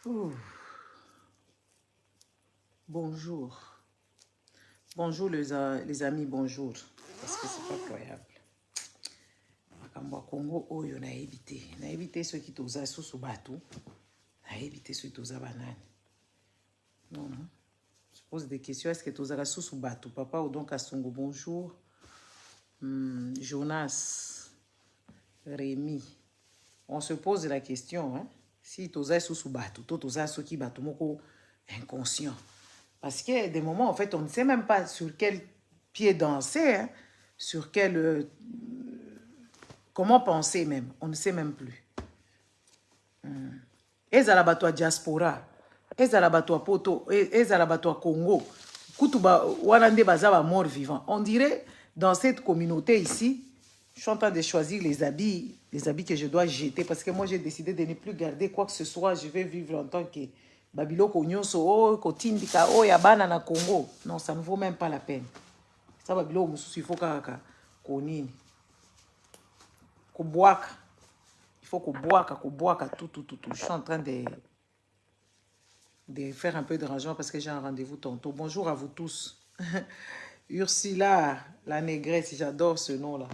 Ouh. Bonjour. Bonjour les amis, bonjour. Parce que c'est pas croyable. Makambo Congo oyo na évité. Na évité ceux qui toza sous bateau. Na évité ceux qui toza banane. Non, non. Je pose des questions. Est-ce que toza sous bateau? Papa ou donc Astongo, bonjour. Jonas, Rémi. On se pose la question, hein? Si toza sous bateau, toza sous qui bateau moko inconscient. Parce qu'il y a des moments, en fait, on ne sait même pas sur quel pied danser, hein, sur quel... comment penser même. On ne sait même plus. Ezala bato a diaspora, ezala bato a poto, ezala bato a Congo. Kutuba wanande bazaba mort vivant. On dirait, dans cette communauté ici, je suis en train de choisir les habits que je dois jeter. Parce que moi, j'ai décidé de ne plus garder quoi que ce soit. Je vais vivre en tant que Babiloko Nyonso, oh, Kotindika, oh, Yabana na Congo. Non, ça ne vaut même pas la peine. Ça, Babiloko Mususu, il faut konini. Koboaka. Il faut koboaka, tout. Je suis en train de faire un peu de rangement parce que j'ai un rendez-vous tantôt. Bonjour à vous tous. Ursula, la négresse, j'adore ce nom-là.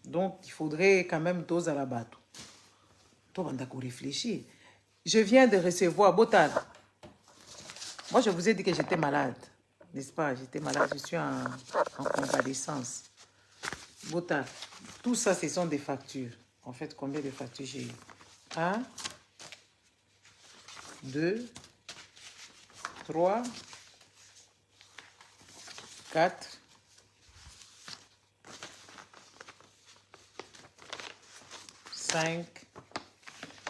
Donc, il faudrait quand même tous à la bateau. Toi, on a réfléchir. Je viens de recevoir Botal. Moi, je vous ai dit que j'étais malade. N'est-ce pas? J'étais malade. Je suis en convalescence. Botal. Tout ça, ce sont des factures. En fait, combien de factures j'ai eu? 1, 2, 3, 4, 5,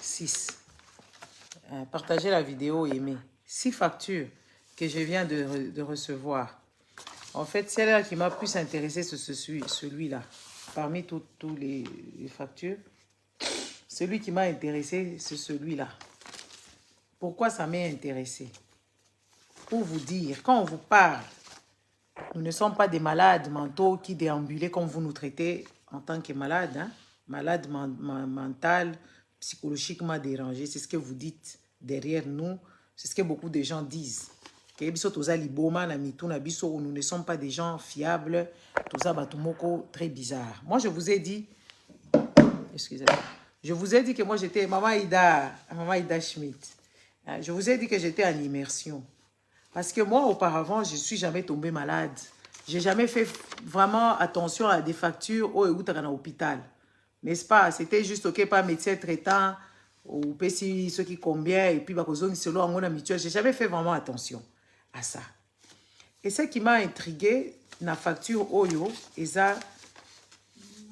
6. Partagez la vidéo, aimez. 6 factures que je viens de recevoir. En fait, celle-là qui m'a plus intéressé, c'est celui-là. Parmi tous les factures, celui qui m'a intéressé, c'est celui-là. Pourquoi ça m'a intéressé? Pour vous dire, quand on vous parle, nous ne sommes pas des malades mentaux qui déambulaient comme vous nous traitez en tant que malades. Hein? Malades mental, psychologiquement dérangés. C'est ce que vous dites derrière nous. C'est ce que beaucoup de gens disent. Nous ne sommes pas des gens fiables. Tout ça, très bizarre. Moi, je vous ai dit... Excusez-moi. Je vous ai dit que moi, j'étais Maman Ida Schmidt. Je vous ai dit que j'étais en immersion. Parce que moi, auparavant, je ne suis jamais tombée malade. Je n'ai jamais fait vraiment attention à des factures au hôpital. N'est-ce pas? C'était juste, ok, pas médecin traitant, ou si ceux qui combien, et puis, selon mon mutuelle. Je n'ai jamais fait vraiment attention à ça. Et ce qui m'a intrigué, la facture Oyo, et ça,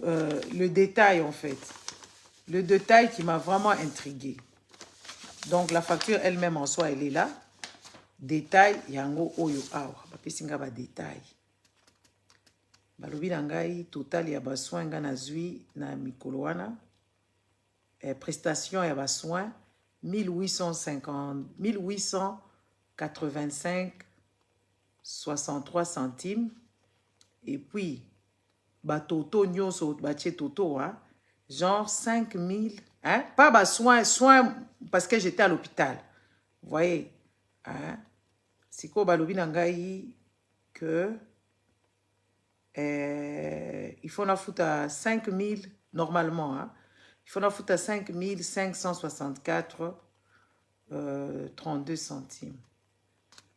le détail, en fait. Le détail qui m'a vraiment intrigué. Donc, la facture elle-même en soi, elle est là. Détail, yango oyo awa. Bapesinga ba détail. Balobi nangai, total ya ba soin nga nazui na mikolo wana. Prestation ya ba soin 1885 63 centimes. Et puis, ba toto nyonso, ba tche toto, hein, genre 5000, hein, pas ba soin parce que j'étais à l'hôpital. Vous voyez, hein? Siko balobi nangai que il faut na foutre 5000 normalement, hein? Il faut na foutre 5564 32 centimes.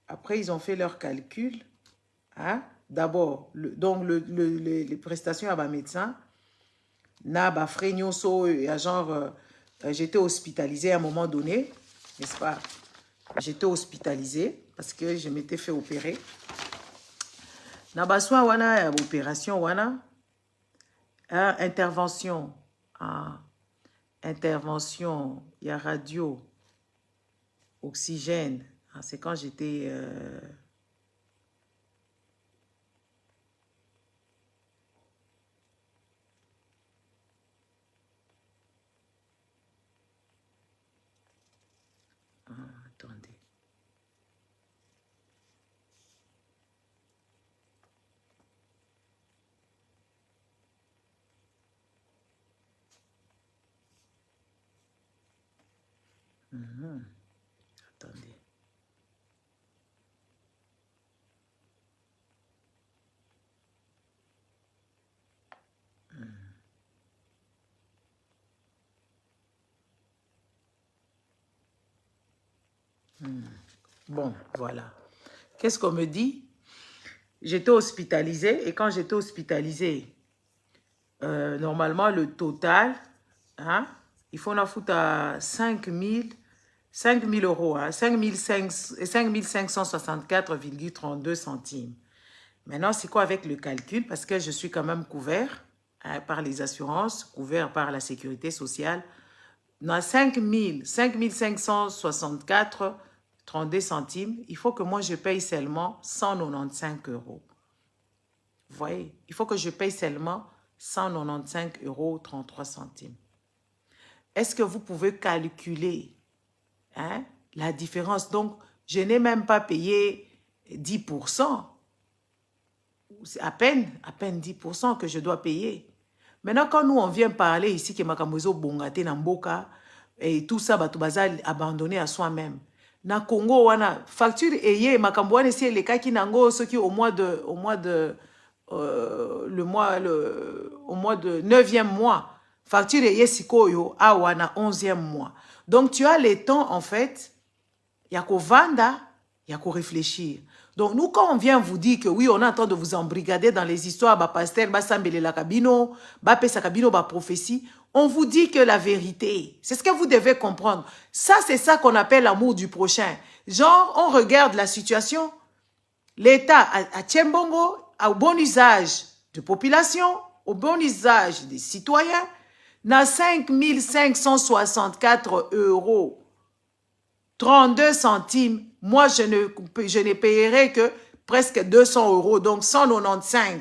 Après, ils ont fait leur calcul. Hein? D'abord, donc les prestations à ma médecin, na ba frais nyonso, genre, j'étais hospitalisée à un moment donné, n'est-ce pas? J'étais hospitalisée parce que je m'étais fait opérer. Na ba soin wana opération wana intervention intervention, il y a radio, oxygène. C'est quand j'étais attendez. Attendez. Bon, voilà. Qu'est-ce qu'on me dit? J'étais hospitalisée et quand j'étais hospitalisée, normalement le total, hein, il faut en foutre à 5 000 euros, hein, 5 564,32 centimes. Maintenant, c'est quoi avec le calcul? Parce que je suis quand même couvert, hein, par les assurances, couvert par la sécurité sociale. Dans 5 564,32 centimes, il faut que moi je paye seulement 195 euros. Vous voyez, il faut que je paye seulement 195 euros 33 centimes. Est-ce que vous pouvez calculer, hein, la différence? Donc, je n'ai même pas payé 10%. C'est à peine 10% que je dois payer. Maintenant, quand nous, on vient parler ici que Makamozo Bongate Namboka et tout ça, Batubaza abandonné à soi-même. Na Congo, wana facture eye Makambo wana si les cas qui nango ce qui au mois de 9e mois. Facture eye sikoyo a wana 11e mois. Donc tu as le temps en fait, il y a qu'au vanda, il y a qu'au réfléchir. Donc, nous, quand on vient vous dire que oui, on est en train de vous embrigader dans les histoires, bah, pasteur, bah, sambele la cabino, bah, pesa cabino, bah, prophétie, on vous dit que la vérité, c'est ce que vous devez comprendre. Ça, c'est ça qu'on appelle l'amour du prochain. Genre, on regarde la situation, l'État à Tchembongo, au bon usage de population, au bon usage des citoyens, n'a 5 564 euros. 32 centimes, moi je ne payerai que presque 200 euros, donc 195.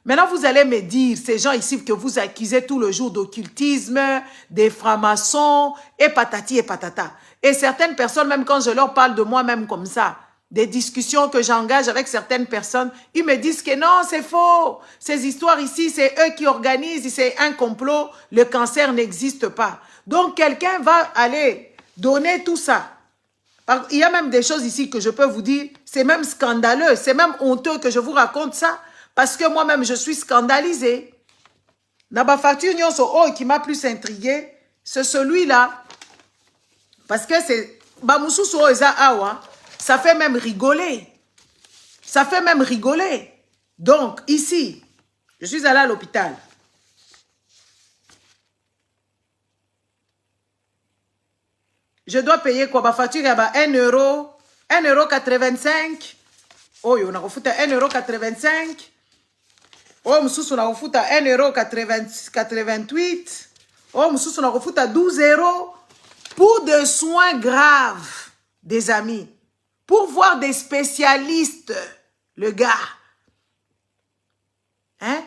Maintenant, vous allez me dire, ces gens ici que vous accusez tout le jour d'occultisme, des francs-maçons, et patati et patata. Et certaines personnes, même quand je leur parle de moi-même comme ça, des discussions que j'engage avec certaines personnes, ils me disent que non, c'est faux. Ces histoires ici, c'est eux qui organisent, c'est un complot, le cancer n'existe pas. Donc, quelqu'un va aller donner tout ça. Il y a même des choses ici que je peux vous dire, c'est même scandaleux, c'est même honteux que je vous raconte ça, parce que moi-même, je suis scandalisée. Naba facture qui m'a plus intrigué, c'est celui-là, parce que c'est ça fait même rigoler. Ça fait même rigoler. Donc, ici, je suis allée à l'hôpital. Je dois payer quoi? Ma facture est à 1 euro, 1,85 €. Oh, on a refoutu à 1,85 €. Oh, on a refoutu à 1,88 €. Oh, on a refoutu à 12 € pour des soins graves, des amis. Pour voir des spécialistes, le gars. Hein?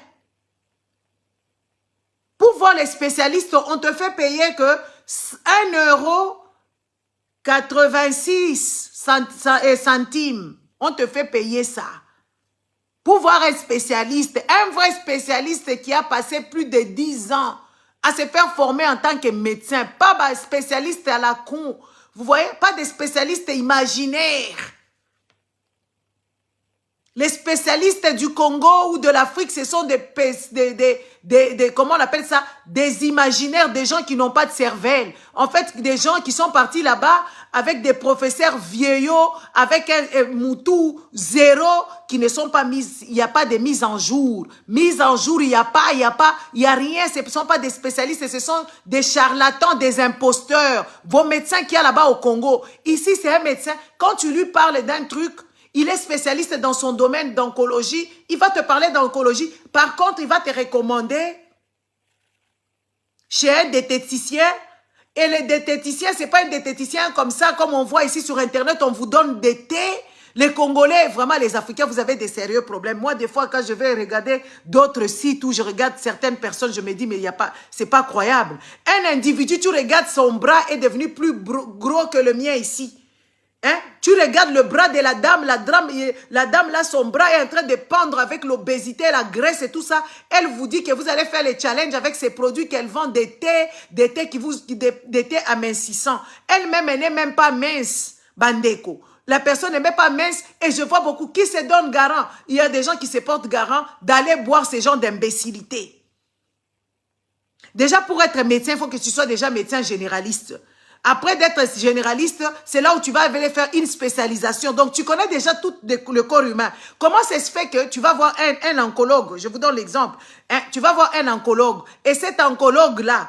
Pour voir les spécialistes, on te fait payer que 1,86 centimes. On te fait payer ça. Pour voir un spécialiste, un vrai spécialiste qui a passé plus de 10 ans à se faire former en tant que médecin. Pas un spécialiste à la con. Vous voyez, pas des spécialistes imaginaires. Les spécialistes du Congo ou de l'Afrique, ce sont comment on appelle ça? Des imaginaires, des gens qui n'ont pas de cervelle. En fait, des gens qui sont partis là-bas avec des professeurs vieillots, avec un moutou zéro, qui ne sont pas mis, il n'y a pas de mise en jour. Mise en jour, il n'y a rien. Ce ne sont pas des spécialistes, ce sont des charlatans, des imposteurs. Vos médecins qu'il y a là-bas au Congo. Ici, c'est un médecin. Quand tu lui parles d'un truc, il est spécialiste dans son domaine d'oncologie. Il va te parler d'oncologie. Par contre, il va te recommander chez un diététicien. Et le diététicien, ce n'est pas un diététicien comme ça, comme on voit ici sur Internet, on vous donne des thés. Les Congolais, vraiment les Africains, vous avez des sérieux problèmes. Moi, des fois, quand je vais regarder d'autres sites où je regarde certaines personnes, je me dis, mais il y a pas, c'est pas croyable. Un individu, tu regardes son bras est devenu plus gros que le mien ici. Hein? Tu regardes le bras de la dame là, son bras est en train de pendre avec l'obésité, la graisse et tout ça. Elle vous dit que vous allez faire les challenges avec ces produits qu'elle vend, des thés amincissants. Elle-même, elle n'est même pas mince, Bandeko. La personne n'est même pas mince et je vois beaucoup qui se donnent garant. Il y a des gens qui se portent garant d'aller boire ces genres d'imbécilité. Déjà, pour être médecin, il faut que tu sois déjà médecin généraliste. Après d'être généraliste, c'est là où tu vas aller faire une spécialisation. Donc, tu connais déjà tout le corps humain. Comment ça se fait que tu vas voir un oncologue? Je vous donne l'exemple. Hein, tu vas voir un oncologue. Et cet oncologue-là,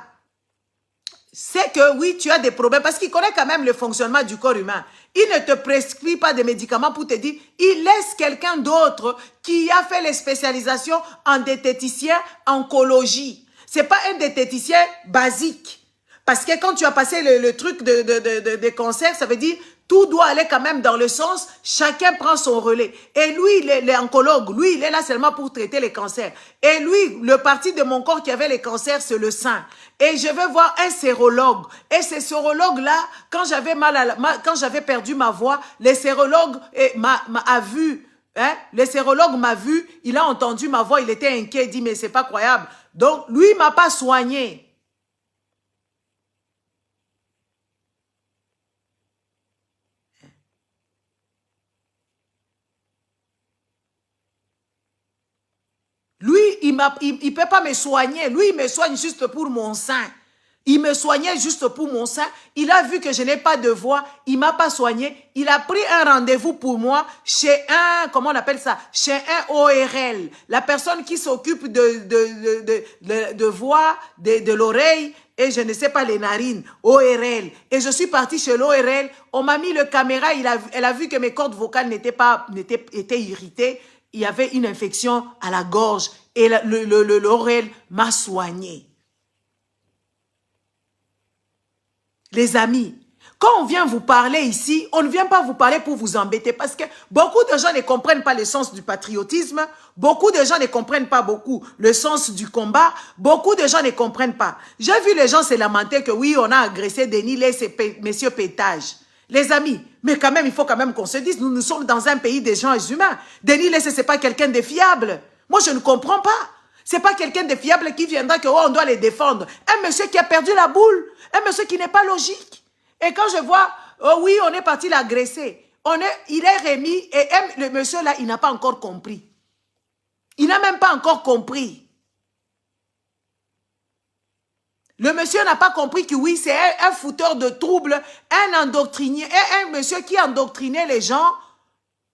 c'est que oui, tu as des problèmes parce qu'il connaît quand même le fonctionnement du corps humain. Il ne te prescrit pas de médicaments pour te dire, il laisse quelqu'un d'autre qui a fait les spécialisations en diététicien oncologie. C'est pas un diététicien basique. Parce que quand tu as passé le truc de cancer, ça veut dire tout doit aller quand même dans le sens, chacun prend son relais. Et lui, l'oncologue, lui, il est là seulement pour traiter les cancers. Et lui, le parti de mon corps qui avait les cancers, c'est le sein. Et je vais voir un sérologue. Et ce sérologue-là, quand j'avais perdu ma voix, le sérologue m'a vu. Hein? Le sérologue m'a vu, il a entendu ma voix, il était inquiet, il dit, mais c'est pas croyable. Donc, lui, il m'a pas soigné. Lui, il ne peut pas me soigner. Lui, il me soigne juste pour mon sein. Il me soignait juste pour mon sein. Il a vu que je n'ai pas de voix. Il ne m'a pas soigné. Il a pris un rendez-vous pour moi chez un, comment on appelle ça? Chez un ORL. La personne qui s'occupe de voix, de l'oreille et je ne sais pas les narines. ORL. Et je suis partie chez l'ORL. On m'a mis le caméra. Elle a vu que mes cordes vocales étaient irritées. Il y avait une infection à la gorge et l'ORL m'a soigné. Les amis, quand on vient vous parler ici, on ne vient pas vous parler pour vous embêter parce que beaucoup de gens ne comprennent pas le sens du patriotisme, beaucoup de gens ne comprennent pas beaucoup le sens du combat, beaucoup de gens ne comprennent pas. J'ai vu les gens se lamenter que oui, on a agressé Denis Lay, c'est messieurs Pétage. Les amis, mais quand même, il faut quand même qu'on se dise, nous sommes dans un pays des gens humains. Denis Lay, ce n'est pas quelqu'un de fiable. Moi, je ne comprends pas. Ce n'est pas quelqu'un de fiable qui viendra que, oh, on doit les défendre. Un monsieur qui a perdu la boule, un monsieur qui n'est pas logique. Et quand je vois, oh oui, on est parti l'agresser, il est remis et le monsieur là, il n'a pas encore compris. Il n'a même pas encore compris. Le monsieur n'a pas compris que oui, c'est un fouteur de troubles, un endoctrinier, un monsieur qui endoctrinait les gens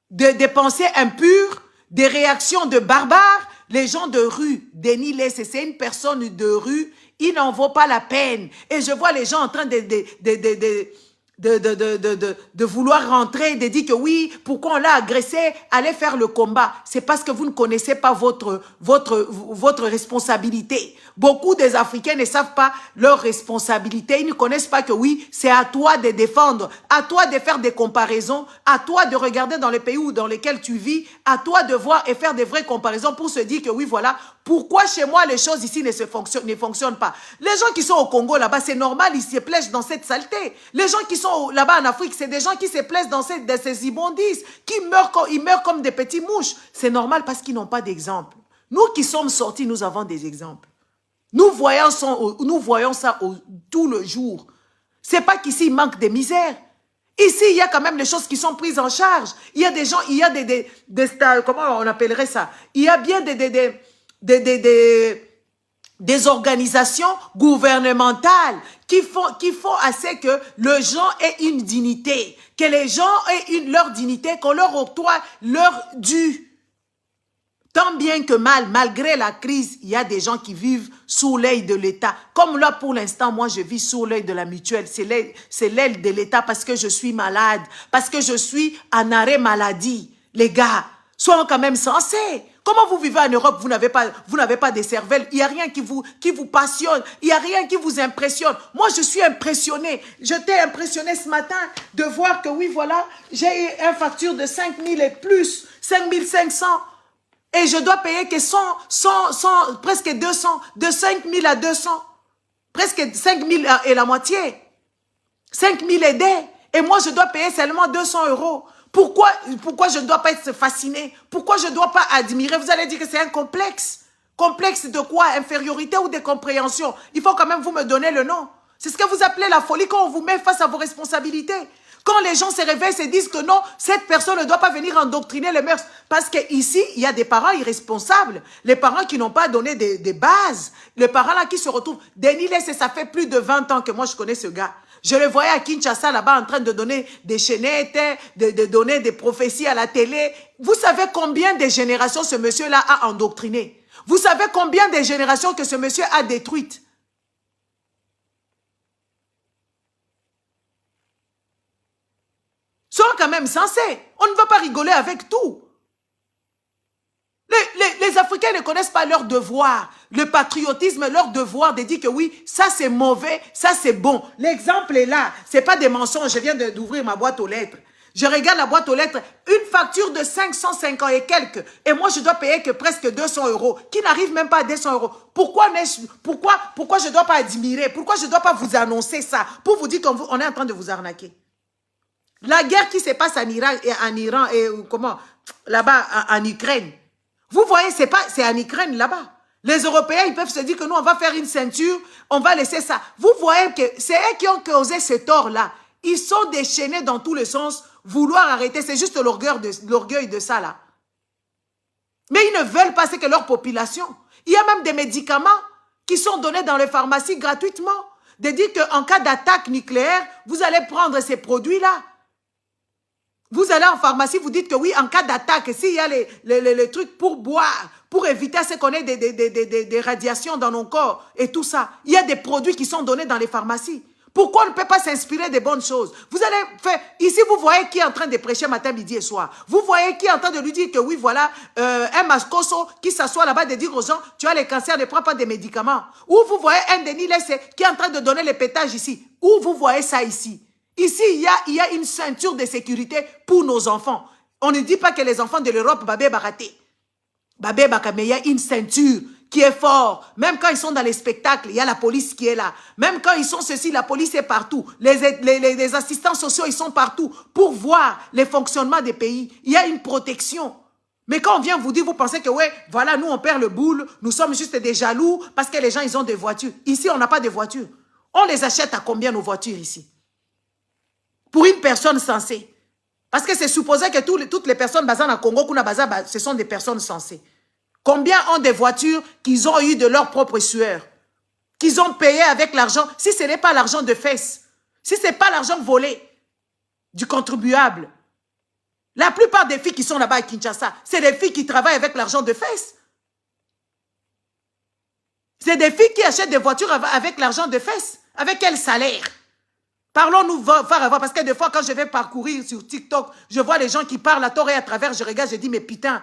des pensées impures, des réactions de barbares, les gens de rue. Denis Lay, c'est une personne de rue, il n'en vaut pas la peine. Et je vois les gens en train de vouloir rentrer, de dire que oui, pourquoi on l'a agressé, allez faire le combat. C'est parce que vous ne connaissez pas votre responsabilité. Beaucoup des Africains ne savent pas leur responsabilité. Ils ne connaissent pas que oui, c'est à toi de défendre, à toi de faire des comparaisons, à toi de regarder dans les pays dans lesquels tu vis, à toi de voir et faire des vraies comparaisons pour se dire que oui, voilà, pourquoi chez moi les choses ici ne fonctionnent pas. Les gens qui sont au Congo là-bas, c'est normal, ils se plaisent dans cette saleté. Les gens qui sont là-bas en Afrique, c'est des gens qui se plaisent dans ces immondices, ils meurent comme des petits mouches. C'est normal parce qu'ils n'ont pas d'exemple. Nous qui sommes sortis, nous avons des exemples. Nous voyons ça tout le jour. C'est pas qu'ici, il manque de misère. Ici, il y a quand même les choses qui sont prises en charge. Il y a des gens, il y a comment on appellerait ça? Il y a bien des organisations gouvernementales qui font assez que les gens aient une dignité, que les gens aient leur dignité, qu'on leur octroie leur dû. Tant bien que mal, malgré la crise, il y a des gens qui vivent sous l'œil de l'État. Comme là, pour l'instant, moi, je vis sous l'œil de la mutuelle. C'est l'aile de l'État parce que je suis malade, parce que je suis en arrêt maladie. Les gars, soyons quand même sensés. Comment vous vivez en Europe, vous n'avez pas de cervelle, il n'y a rien qui vous passionne, il n'y a rien qui vous impressionne. Moi, je suis impressionnée. J'étais impressionnée ce matin de voir que oui, voilà, j'ai eu une facture de 5 000 et plus, 5 500. Et je dois payer que 100, presque 200, de 5 000 à 200. Presque 5 000 et la moitié. 5 000 aidés. Et moi, je dois payer seulement 200 euros. Pourquoi je ne dois pas être fasciné? Pourquoi je ne dois pas admirer? Vous allez dire que c'est un complexe. Complexe de quoi? Infériorité ou de compréhension? Il faut quand même vous me donner le nom. C'est ce que vous appelez la folie quand on vous met face à vos responsabilités. Quand les gens se réveillent, se disent que non, cette personne ne doit pas venir endoctriner les mœurs. Parce qu'ici, il y a des parents irresponsables. Les parents qui n'ont pas donné des bases. Les parents là qui se retrouvent. Denis Lesse, ça fait plus de 20 ans que moi je connais ce gars. Je le voyais à Kinshasa là-bas en train de donner des chaînettes, de donner des prophéties à la télé. Vous savez combien de générations ce monsieur-là a endoctriné? Vous savez combien de générations que ce monsieur a détruites? Soyons quand même sensés. On ne va pas rigoler avec tout. Les Africains ne connaissent pas leur devoir. Le patriotisme, leur devoir de dire que oui, ça c'est mauvais, ça c'est bon. L'exemple est là. Ce n'est pas des mensonges. Je viens d'ouvrir ma boîte aux lettres. Je regarde la boîte aux lettres. Une facture de 550 et quelques. Et moi, je dois payer que presque 200 euros. Qui n'arrive même pas à 200 euros. Pourquoi je ne dois pas admirer? Pourquoi je ne dois pas vous annoncer ça? Pour vous dire qu'on est en train de vous arnaquer. La guerre qui se passe en Iran et comment là-bas en Ukraine. Vous voyez, c'est en Ukraine là-bas. Les Européens, ils peuvent se dire que nous, on va faire une ceinture, on va laisser ça. Vous voyez que c'est eux qui ont causé ce tort-là. Ils sont déchaînés dans tous les sens, vouloir arrêter. C'est juste l'orgueil de ça, là. Mais ils ne veulent pas, c'est que leur population. Il y a même des médicaments qui sont donnés dans les pharmacies gratuitement. De dire qu'en cas d'attaque nucléaire, vous allez prendre ces produits-là. Vous allez en pharmacie, vous dites que oui, en cas d'attaque, s'il y a les trucs pour boire, pour éviter à ce qu'on ait des radiations dans nos corps et tout ça, il y a des produits qui sont donnés dans les pharmacies. Pourquoi on ne peut pas s'inspirer des bonnes choses? Vous allez faire... Ici, vous voyez qui est en train de prêcher matin, midi et soir. Vous voyez qui est en train de lui dire que oui, voilà, un mascoso qui s'assoit là-bas de dire aux gens, tu as les cancers, ne prends pas des médicaments. Ou vous voyez un Denis Lesse qui est en train de donner les pétages ici. Ou vous voyez ça ici. Ici, il y a une ceinture de sécurité pour nos enfants. On ne dit pas que les enfants de l'Europe, babé baraté. Babé baka, mais il y a une ceinture qui est forte. Même quand ils sont dans les spectacles, il y a la police qui est là. Même quand ils sont ceci, la police est partout. Les assistants sociaux, ils sont partout pour voir les fonctionnements des pays. Il y a une protection. Mais quand on vient vous dire, vous pensez que ouais, voilà, nous on perd le boule, nous sommes juste des jaloux parce que les gens, ils ont des voitures. Ici, on n'a pas de voitures. On les achète à combien nos voitures ici? Pour une personne sensée. Parce que c'est supposé que toutes les personnes basées en Congo, ce sont des personnes sensées. Combien ont des voitures qu'ils ont eu de leur propre sueur? Qu'ils ont payé avec l'argent, si ce n'est pas l'argent de fesses, si ce n'est pas l'argent volé du contribuable. La plupart des filles qui sont là-bas à Kinshasa, c'est des filles qui travaillent avec l'argent de fesses. C'est des filles qui achètent des voitures avec l'argent de fesses. Avec quel salaire? Parlons-nous faire avoir, parce que des fois, quand je vais parcourir sur TikTok, je vois les gens qui parlent à tort et à travers, je regarde, je dis, mais putain,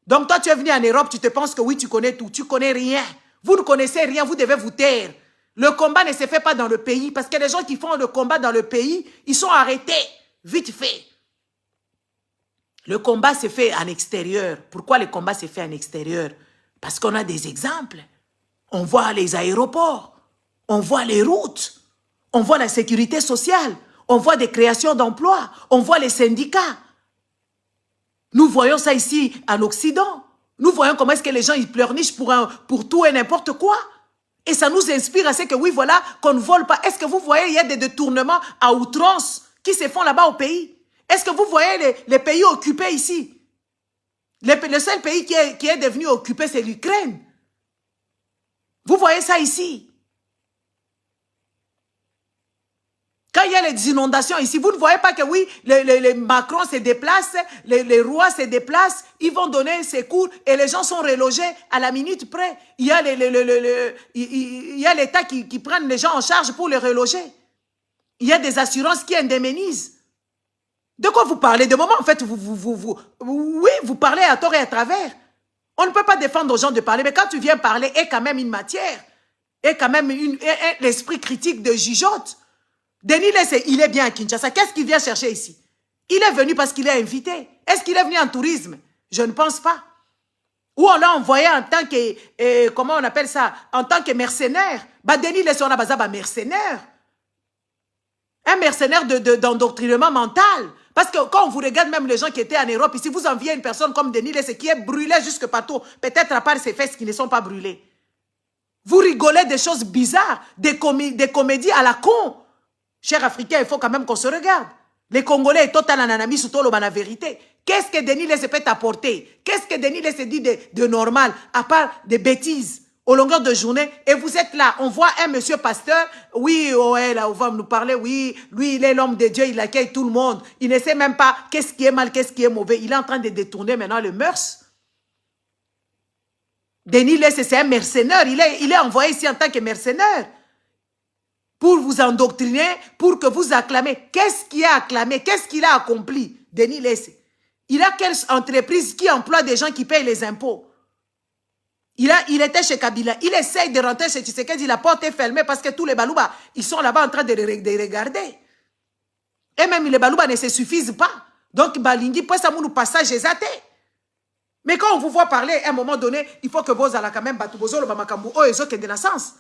donc toi, tu es venu en Europe, tu te penses que oui, tu connais tout, tu connais rien. Vous ne connaissez rien, vous devez vous taire. Le combat ne se fait pas dans le pays, parce que les gens qui font le combat dans le pays, ils sont arrêtés, vite fait. Le combat se fait en extérieur. Pourquoi le combat se fait en extérieur? Parce qu'on a des exemples. On voit les aéroports, on voit les routes. On voit la sécurité sociale, on voit des créations d'emplois, on voit les syndicats. Nous voyons ça ici en Occident. Nous voyons comment est-ce que les gens ils pleurnichent pour tout et n'importe quoi. Et ça nous inspire à ce que oui, voilà, qu'on ne vole pas. Est-ce que vous voyez, il y a des détournements à outrance qui se font là-bas au pays? Est-ce que vous voyez les pays occupés ici? Le seul pays qui est devenu occupé, c'est l'Ukraine. Vous voyez ça ici? Quand il y a les inondations ici, vous ne voyez pas que oui, les Macron se déplacent, les rois se déplacent, ils vont donner ses cours et les gens sont relogés à la minute près. Il y a l'État qui prennent les gens en charge pour les reloger. Il y a des assurances qui indemnisent. De quoi vous parlez? De moment, en fait, oui, vous parlez à tort et à travers. On ne peut pas défendre aux gens de parler, mais quand tu viens parler, il y a quand même une matière, il y a quand même l'esprit critique de jugeote. Denis Lesse, il est bien à Kinshasa. Qu'est-ce qu'il vient chercher ici? Il est venu parce qu'il est invité. Est-ce qu'il est venu en tourisme? Je ne pense pas. Ou on l'a envoyé en tant que, comment on appelle ça? En tant que mercenaire. Bah, Denis Lesse, on a besoin de mercenaire. Un mercenaire d'endoctrinement mental. Parce que quand on vous regarde, même les gens qui étaient en Europe, ici, vous enviez une personne comme Denis Lessé qui est brûlée jusque partout, peut-être à part ses fesses qui ne sont pas brûlées. Vous rigolez des choses bizarres, des comédies à la con. Chers Africains, il faut quand même qu'on se regarde. Les Congolais, total ananami, sous la vérité. Qu'est-ce que Denis Lessé peut apporter? Qu'est-ce que Denis Lessé dit de normal, à part des bêtises au longueur de journée? Et vous êtes là, on voit un monsieur pasteur, oui, ouais, là, on va nous parler, oui, lui, il est l'homme de Dieu, il accueille tout le monde. Il ne sait même pas qu'est-ce qui est mal, qu'est-ce qui est mauvais. Il est en train de détourner maintenant le mœurs. Denis Lessé, c'est un mercenaire. Il est envoyé ici en tant que mercenaire. Pour vous endoctriner, pour que vous acclamez. Qu'est-ce qu'il a acclamé? Qu'est-ce qu'il a accompli, Denis Lessé? Il a quelle entreprise qui emploie des gens qui payent les impôts? Il était chez Kabila. Il essaye de rentrer chez Tshisekedi. La porte est fermée parce que tous les Balouba, ils sont là-bas en train de regarder. Et même les Balouba ne se suffisent pas. Donc, Balingi, pour ça, nous passage exaté. Mais quand on vous voit parler, à un moment donné, il faut que vous allez quand même battre le Bamakambu. Oh, ils ont de la sens.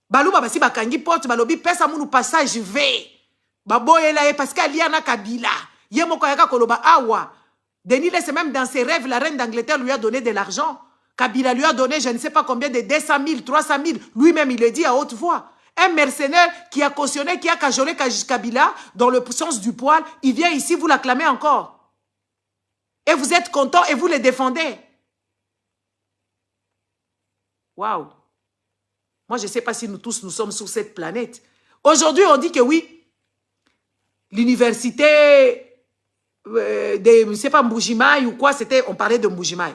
Balouba, si bakangi porte, balobi, pesa mou passage V. Baboye là, parce qu'il y a Kabila. Yemo koyaka koloba awa. Denis Lessé, même dans ses rêves, la reine d'Angleterre lui a donné de l'argent. Kabila lui a donné, je ne sais pas combien, de 200 000, 300 000. Lui-même, il le dit à haute voix. Un mercenaire qui a cautionné, qui a cajolé Kabila dans le sens du poil, il vient ici, vous l'acclamez encore. Et vous êtes content et vous le défendez. Waouh. Moi, je ne sais pas si nous tous, nous sommes sur cette planète. Aujourd'hui, on dit que oui, l'université de, je ne sais pas, Mbujimaï ou quoi, on parlait de Mbujimaï.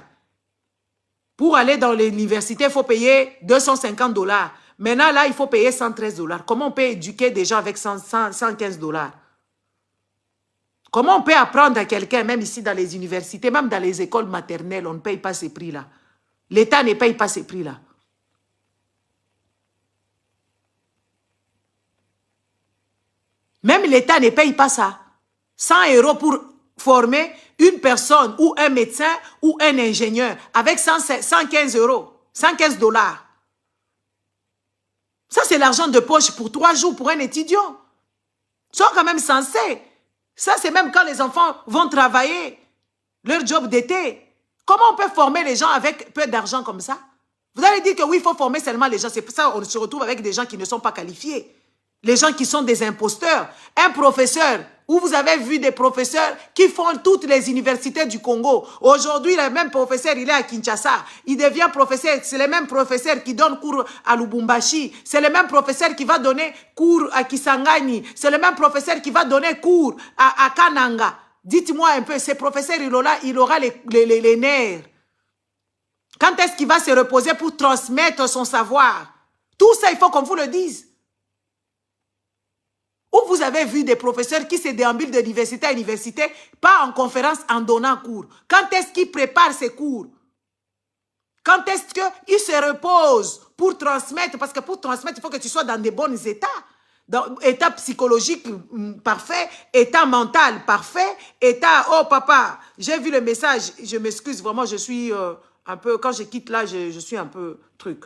Pour aller dans l'université, il faut payer 250 $. Maintenant, là, il faut payer 113 $. Comment on peut éduquer des gens avec 115 $? Comment on peut apprendre à quelqu'un, même ici dans les universités, même dans les écoles maternelles, on ne paye pas ces prix-là. L'État ne paye pas ces prix-là. Même l'État ne paye pas ça. 100 € pour former une personne ou un médecin ou un ingénieur avec 115 €, 115 $. Ça, c'est l'argent de poche pour 3 jours pour un étudiant. Ils sont quand même censés. Ça, c'est même quand les enfants vont travailler leur job d'été. Comment on peut former les gens avec peu d'argent comme ça? Vous allez dire que oui, il faut former seulement les gens. C'est pour ça qu'on se retrouve avec des gens qui ne sont pas qualifiés. Les gens qui sont des imposteurs. Un professeur, où vous avez vu des professeurs qui font toutes les universités du Congo. Aujourd'hui, le même professeur, il est à Kinshasa. Il devient professeur. C'est le même professeur qui donne cours à Lubumbashi. C'est le même professeur qui va donner cours à Kisangani. C'est le même professeur qui va donner cours à Kananga. Dites-moi un peu, ce professeur, il aura les nerfs. Quand est-ce qu'il va se reposer pour transmettre son savoir? Tout ça, il faut qu'on vous le dise. Où vous avez vu des professeurs qui se déambulent d'université à université, pas en conférence, en donnant cours. Quand est-ce qu'ils préparent ces cours? Quand est-ce qu'ils se reposent pour transmettre? Parce que pour transmettre, il faut que tu sois dans de bons états. Dans état psychologique parfait, état mental parfait, état... Oh papa, j'ai vu le message, je m'excuse vraiment, je suis un peu... Quand je quitte là, je suis un peu truc.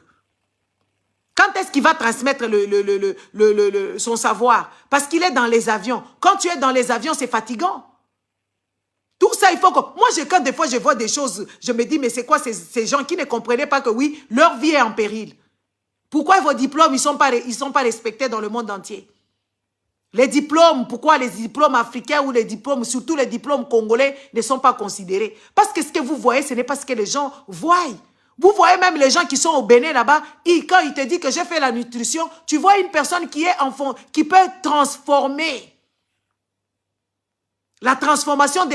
Quand est-ce qu'il va transmettre son savoir? Parce qu'il est dans les avions. Quand tu es dans les avions, c'est fatigant. Tout ça, il faut que... Moi, quand des fois, je vois des choses, je me dis, mais c'est quoi ces gens qui ne comprenaient pas que oui, leur vie est en péril? Pourquoi vos diplômes, ils sont pas respectés dans le monde entier? Les diplômes, pourquoi les diplômes africains ou les diplômes, surtout les diplômes congolais, ne sont pas considérés? Parce que ce que vous voyez, ce n'est pas ce que les gens voient. Vous voyez même les gens qui sont au Bénin là-bas, quand il te dit que j'ai fait la nutrition, tu vois une personne qui est enfant, qui peut transformer. La transformation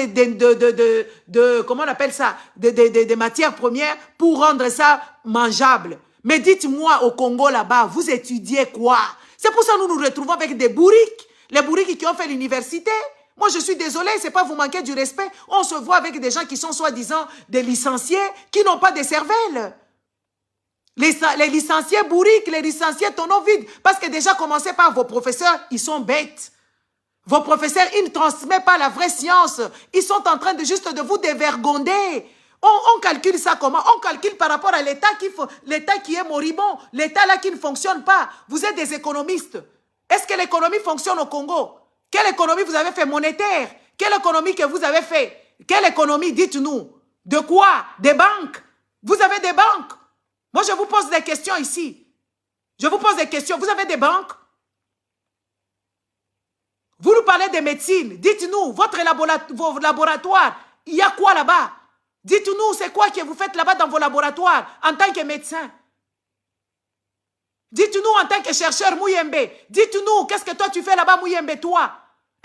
comment on appelle ça, de matières premières pour rendre ça mangeable. Mais dites-moi au Congo là-bas, vous étudiez quoi? C'est pour ça que nous nous retrouvons avec des bourriques, les bourriques qui ont fait l'université. Moi, je suis désolée, c'est pas vous manquer du respect. On se voit avec des gens qui sont soi-disant des licenciés, qui n'ont pas de cervelle. Les licenciés bourriques, les licenciés tonneaux vides. Parce que déjà, commencez par vos professeurs, ils sont bêtes. Vos professeurs, ils ne transmettent pas la vraie science. Ils sont en train de juste de vous dévergonder. On calcule ça comment? On calcule par rapport à l'État qui est moribond. L'État là qui ne fonctionne pas. Vous êtes des économistes. Et Est-ce que l'économie fonctionne au Congo? Quelle économie vous avez fait monétaire? Quelle économie que vous avez fait? Quelle économie, dites-nous? De quoi? Des banques? Vous avez des banques? Moi, je vous pose des questions ici. Je vous pose des questions. Vous avez des banques? Vous nous parlez de médecine. Dites-nous, vos laboratoires, il y a quoi là-bas? Dites-nous, c'est quoi que vous faites là-bas dans vos laboratoires en tant que médecin? Dites-nous en tant que chercheur Mouyembe. Dites-nous, qu'est-ce que toi tu fais là-bas Mouyembe, toi?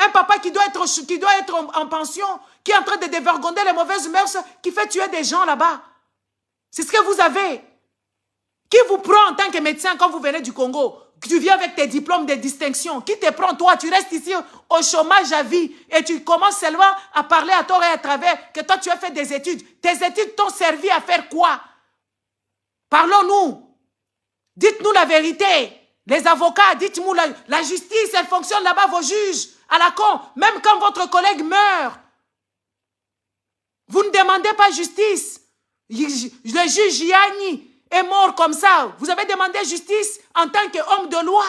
Un papa qui doit être en pension, qui est en train de dévergonder les mauvaises mœurs, qui fait tuer des gens là-bas. C'est ce que vous avez. Qui vous prend en tant que médecin quand vous venez du Congo? Tu viens avec tes diplômes de distinction. Qui te prend, toi? Tu restes ici au chômage à vie et tu commences seulement à parler à tort et à travers que toi, tu as fait des études. Tes études t'ont servi à faire quoi? Parlons-nous. Dites-nous la vérité. Les avocats, dites-nous la justice, elle fonctionne là-bas, vos juges, à la con. Même quand votre collègue meurt, vous ne demandez pas justice. Le juge Yanni est mort comme ça. Vous avez demandé justice en tant qu'homme de loi.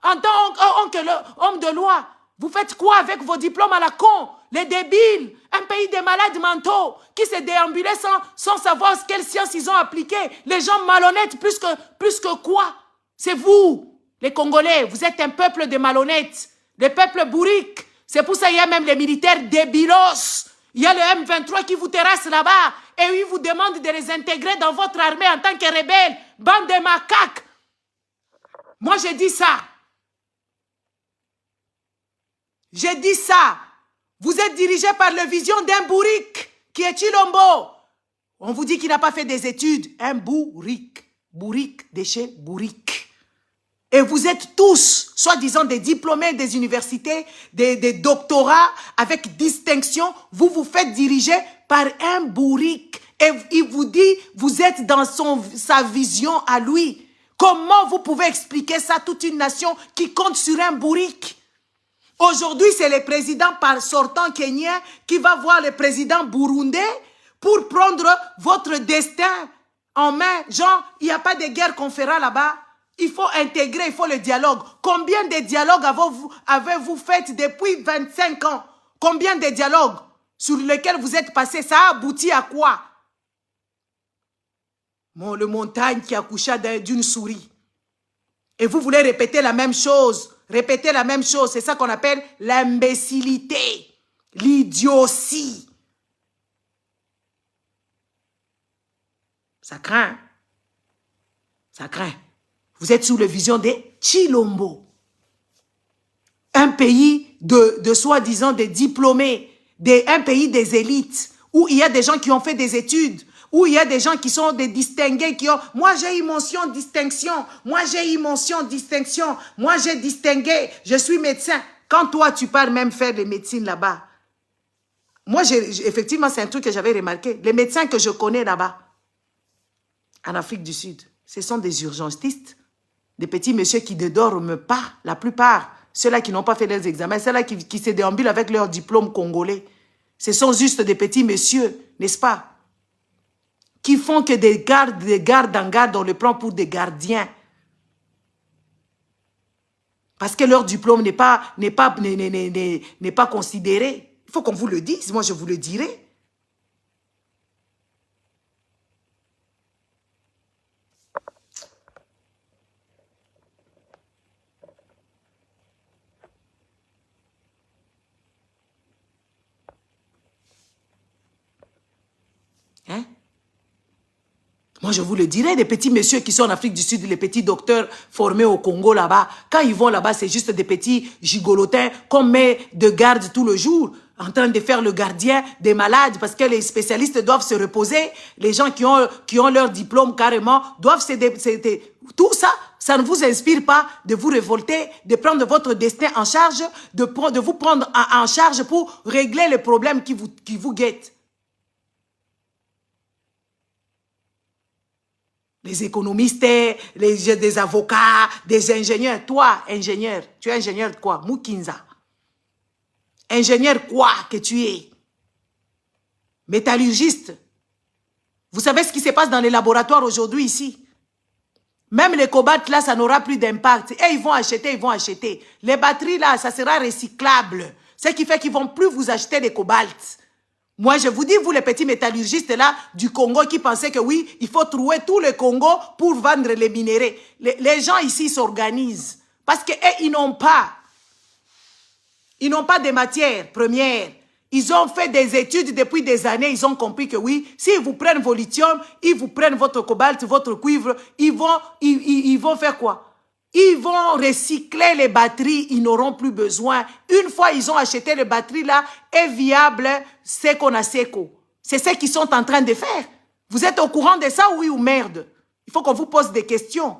En tant qu'homme de loi. Vous faites quoi avec vos diplômes à la con? Les débiles. Un pays de malades mentaux qui se déambulaient sans savoir quelle science ils ont appliqué. Les gens malhonnêtes plus que quoi? C'est vous, les Congolais. Vous êtes un peuple de malhonnêtes. Le peuple bourrique. C'est pour ça qu'il y a même les militaires débilos. Il y a le M23 qui vous terrasse là-bas et il vous demande de les intégrer dans votre armée en tant que rebelles. Bande de macaques. Moi, j'ai dit ça. J'ai dit ça. Vous êtes dirigé par la vision d'un bourrique qui est Chilombo. On vous dit qu'il n'a pas fait des études. Un bourrique. Bourrique de chez bourrique. Et vous êtes tous, soi-disant des diplômés des universités, des doctorats avec distinction. Vous vous faites diriger par un bourrique. Et il vous dit, vous êtes dans sa vision à lui. Comment vous pouvez expliquer ça à toute une nation qui compte sur un bourrique? Aujourd'hui, c'est le président par sortant kenyan qui va voir le président burundais pour prendre votre destin en main. Genre, il n'y a pas de guerre qu'on fera là-bas. Il faut intégrer, il faut le dialogue. Combien de dialogues avez-vous fait depuis 25 ans? Combien de dialogues sur lesquels vous êtes passés? Ça a abouti à quoi? Bon, le montagne qui accoucha d'une souris. Et vous voulez répéter la même chose. Répéter la même chose. C'est ça qu'on appelle l'imbécilité. L'idiotie. Ça craint. Ça craint. Vous êtes sous la vision des Chilombo. Un pays de soi-disant des diplômés. Un pays des élites. Où il y a des gens qui ont fait des études. Où il y a des gens qui sont des distingués, qui ont... Moi, j'ai eu mention distinction. Moi, j'ai eu mention distinction. Moi, j'ai distingué. Je suis médecin. Quand toi, tu pars même faire des médecines là-bas. Moi, effectivement, c'est un truc que j'avais remarqué. Les médecins que je connais là-bas, en Afrique du Sud, ce sont des urgentistes. Des petits messieurs qui ne dorment pas, la plupart. Ceux-là qui n'ont pas fait leurs examens. Ceux-là qui se déambulent avec leur diplôme congolais. Ce sont juste des petits messieurs, n'est-ce pas? Qui font que des gardes en garde, on les prend pour des gardiens. Parce que leur diplôme n'est pas considéré. Il faut qu'on vous le dise, moi je vous le dirai. Hein? Moi, je vous le dirais, des petits messieurs qui sont en Afrique du Sud, les petits docteurs formés au Congo là-bas, quand ils vont là-bas, c'est juste des petits gigolotins qu'on met de garde tout le jour, en train de faire le gardien des malades, parce que les spécialistes doivent se reposer, les gens qui ont leur diplôme carrément, doivent se... Tout ça, ça ne vous inspire pas de vous révolter, de prendre votre destin en charge, de vous prendre en charge pour régler les problèmes qui vous guettent. Les économistes, des avocats, des ingénieurs. Toi, ingénieur, tu es ingénieur de quoi? Mukinza. Ingénieur quoi que tu es? Métallurgiste. Vous savez ce qui se passe dans les laboratoires aujourd'hui ici? Même les cobalt, là, ça n'aura plus d'impact. Et ils vont acheter, ils vont acheter. Les batteries, là, ça sera recyclable. Ce qui fait qu'ils ne vont plus vous acheter des cobalts. Moi, je vous dis, vous, les petits métallurgistes, là, du Congo, qui pensaient que oui, il faut trouver tout le Congo pour vendre les minéraux. Les gens ici s'organisent. Parce qu'ils n'ont pas. Ils n'ont pas de matières premières. Ils ont fait des études depuis des années. Ils ont compris que oui, s'ils vous prennent vos lithium, ils vous prennent votre cobalt, votre cuivre, ils vont faire quoi? Ils vont recycler les batteries. Ils n'auront plus besoin. Une fois ils ont acheté les batteries là, est viable, c'est qu'on a seco. C'est ce qu'ils sont en train de faire. Vous êtes au courant de ça, oui ou merde? Il faut qu'on vous pose des questions.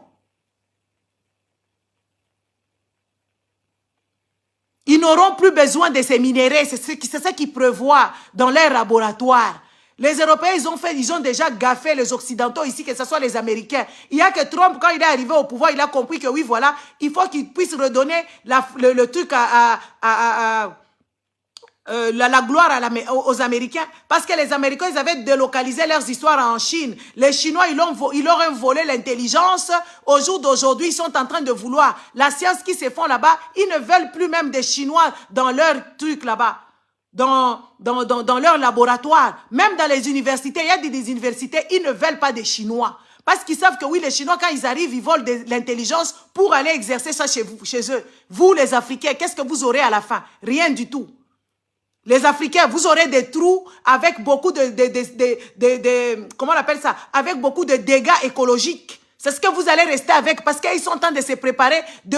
Ils n'auront plus besoin de ces minéraux, c'est ce qu'ils prévoient dans leur laboratoire. Les Européens, ils ont déjà gaffé les Occidentaux ici, que ce soit les Américains. Il n'y a que Trump, quand il est arrivé au pouvoir, il a compris que oui, voilà, il faut qu'il puisse redonner le truc la gloire aux Américains. Parce que les Américains, ils avaient délocalisé leurs histoires en Chine. Les Chinois, ils leur ont volé l'intelligence. Au jour d'aujourd'hui, ils sont en train de vouloir. La science qui se font là-bas, ils ne veulent plus même des Chinois dans leur truc là-bas. Dans leur laboratoire. Même dans les universités, il y a des universités, ils ne veulent pas des Chinois. Parce qu'ils savent que oui, les Chinois, quand ils arrivent, ils volent de l'intelligence pour aller exercer ça chez eux. Vous, les Africains, qu'est-ce que vous aurez à la fin? Rien du tout. Les Africains, vous aurez des trous avec beaucoup comment on appelle ça? Avec beaucoup de dégâts écologiques. C'est ce que vous allez rester avec parce qu'ils sont en train de se préparer de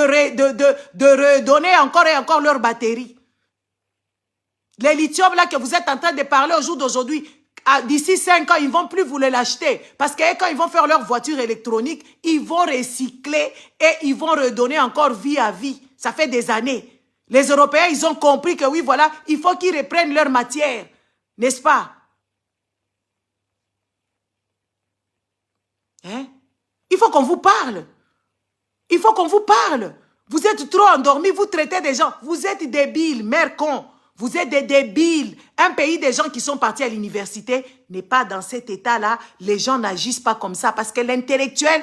redonner encore et encore leurs batteries. Les lithium là que vous êtes en train de parler au jour d'aujourd'hui, d'ici 5 ans, ils ne vont plus vous l'acheter. Parce que quand ils vont faire leur voiture électronique, ils vont recycler et ils vont redonner encore vie à vie. Ça fait des années. Les Européens, ils ont compris que oui, voilà, il faut qu'ils reprennent leur matière. N'est-ce pas? Hein? Il faut qu'on vous parle. Il faut qu'on vous parle. Vous êtes trop endormis, vous traitez des gens. Vous êtes débiles, mère con. Vous êtes des débiles. Un pays des gens qui sont partis à l'université n'est pas dans cet état-là. Les gens n'agissent pas comme ça parce que l'intellectuel,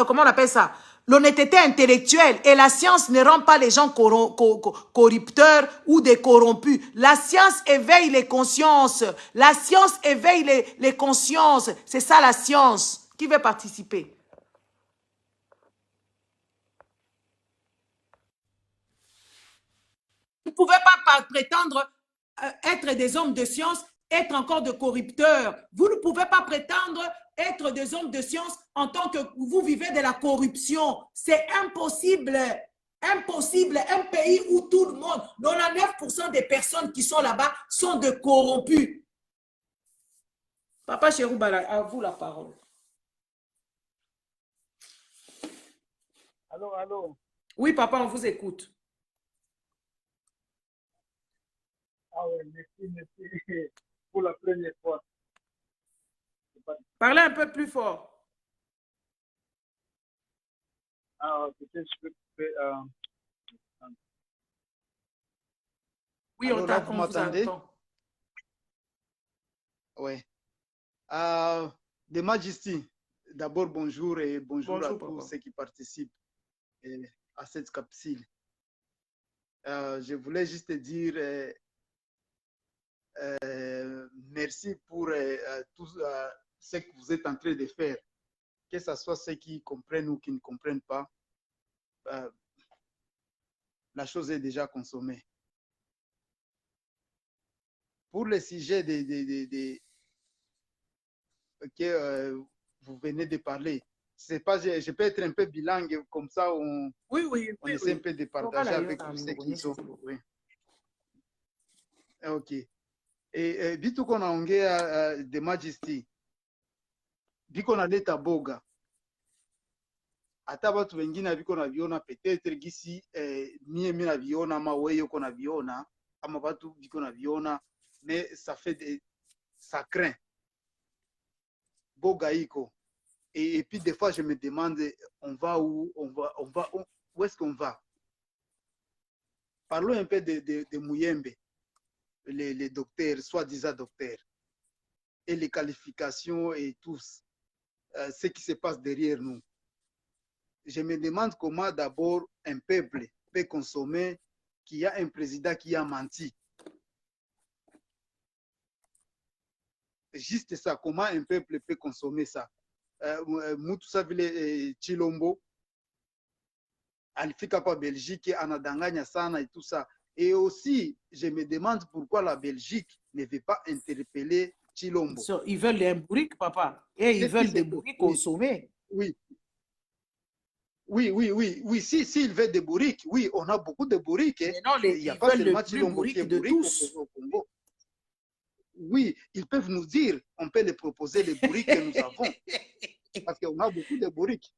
comment on appelle ça? L'honnêteté intellectuelle et la science ne rend pas les gens corrupteurs ou des corrompus. La science éveille les consciences. La science éveille les consciences. C'est ça la science. Qui veut participer? Vous ne pouvez pas prétendre être des hommes de science, être encore de corrupteurs. Vous ne pouvez pas prétendre être des hommes de science en tant que vous vivez de la corruption. C'est impossible. Impossible. Un pays où tout le monde, 99% des personnes qui sont là-bas sont de corrompus. Papa Cheroubala, à vous la parole. Allô, allô. Oui, papa, on vous écoute. Ah oui, merci pour la première fois. Parlez un peu plus fort. Ah, peut-être je peux... Oui, Alors là, on vous vous m'entendez? entend. Oui. De Majesty, d'abord bonjour et bonjour à tous ceux qui participent à cette capsule. Je voulais juste dire merci pour tout ce que vous êtes en train de faire. Que ce soit ceux qui comprennent ou qui ne comprennent pas, la chose est déjà consommée. Pour le sujet que vous venez de parler, c'est pas, je peux être un peu bilingue, comme ça on essaie un peu de partager avec tous ceux qui sont. Oui. Ok. Et vitu konaongea The Majesty, viko naleta boga, hata watu wengine viko naviona peut-être gisi mie mi naviona ama wewe uko naviona ama watu viko naviona, mais ça fait ça craint boga iko. Et puis des fois je me demande on va où, où est-ce qu'on va? Parlons un peu de Muyembe, les docteurs, soi-disant docteurs, et les qualifications et tout ce qui se passe derrière nous. je me demande comment d'abord un peuple peut consommer qu'il y a un président qui a menti. Juste ça, comment un peuple peut consommer ça? Moutou vile Chilombo, alifika pa Belgique, anadanganya sana et tout ça. Et aussi, je me demande pourquoi la Belgique ne veut pas interpeller Chilombo. Ils veulent un bourrique, papa. Et ils veulent des bourriques consommés. Oui. Oui. Si ils veulent des bourriques, oui, on a beaucoup de bourriques. Mais non, il n'y a pas seulement Chilombo qui est de bourrique tous. au Congo. Oui, ils peuvent nous dire, on peut les proposer les bourriques que nous avons. Parce qu'on a beaucoup de bourriques.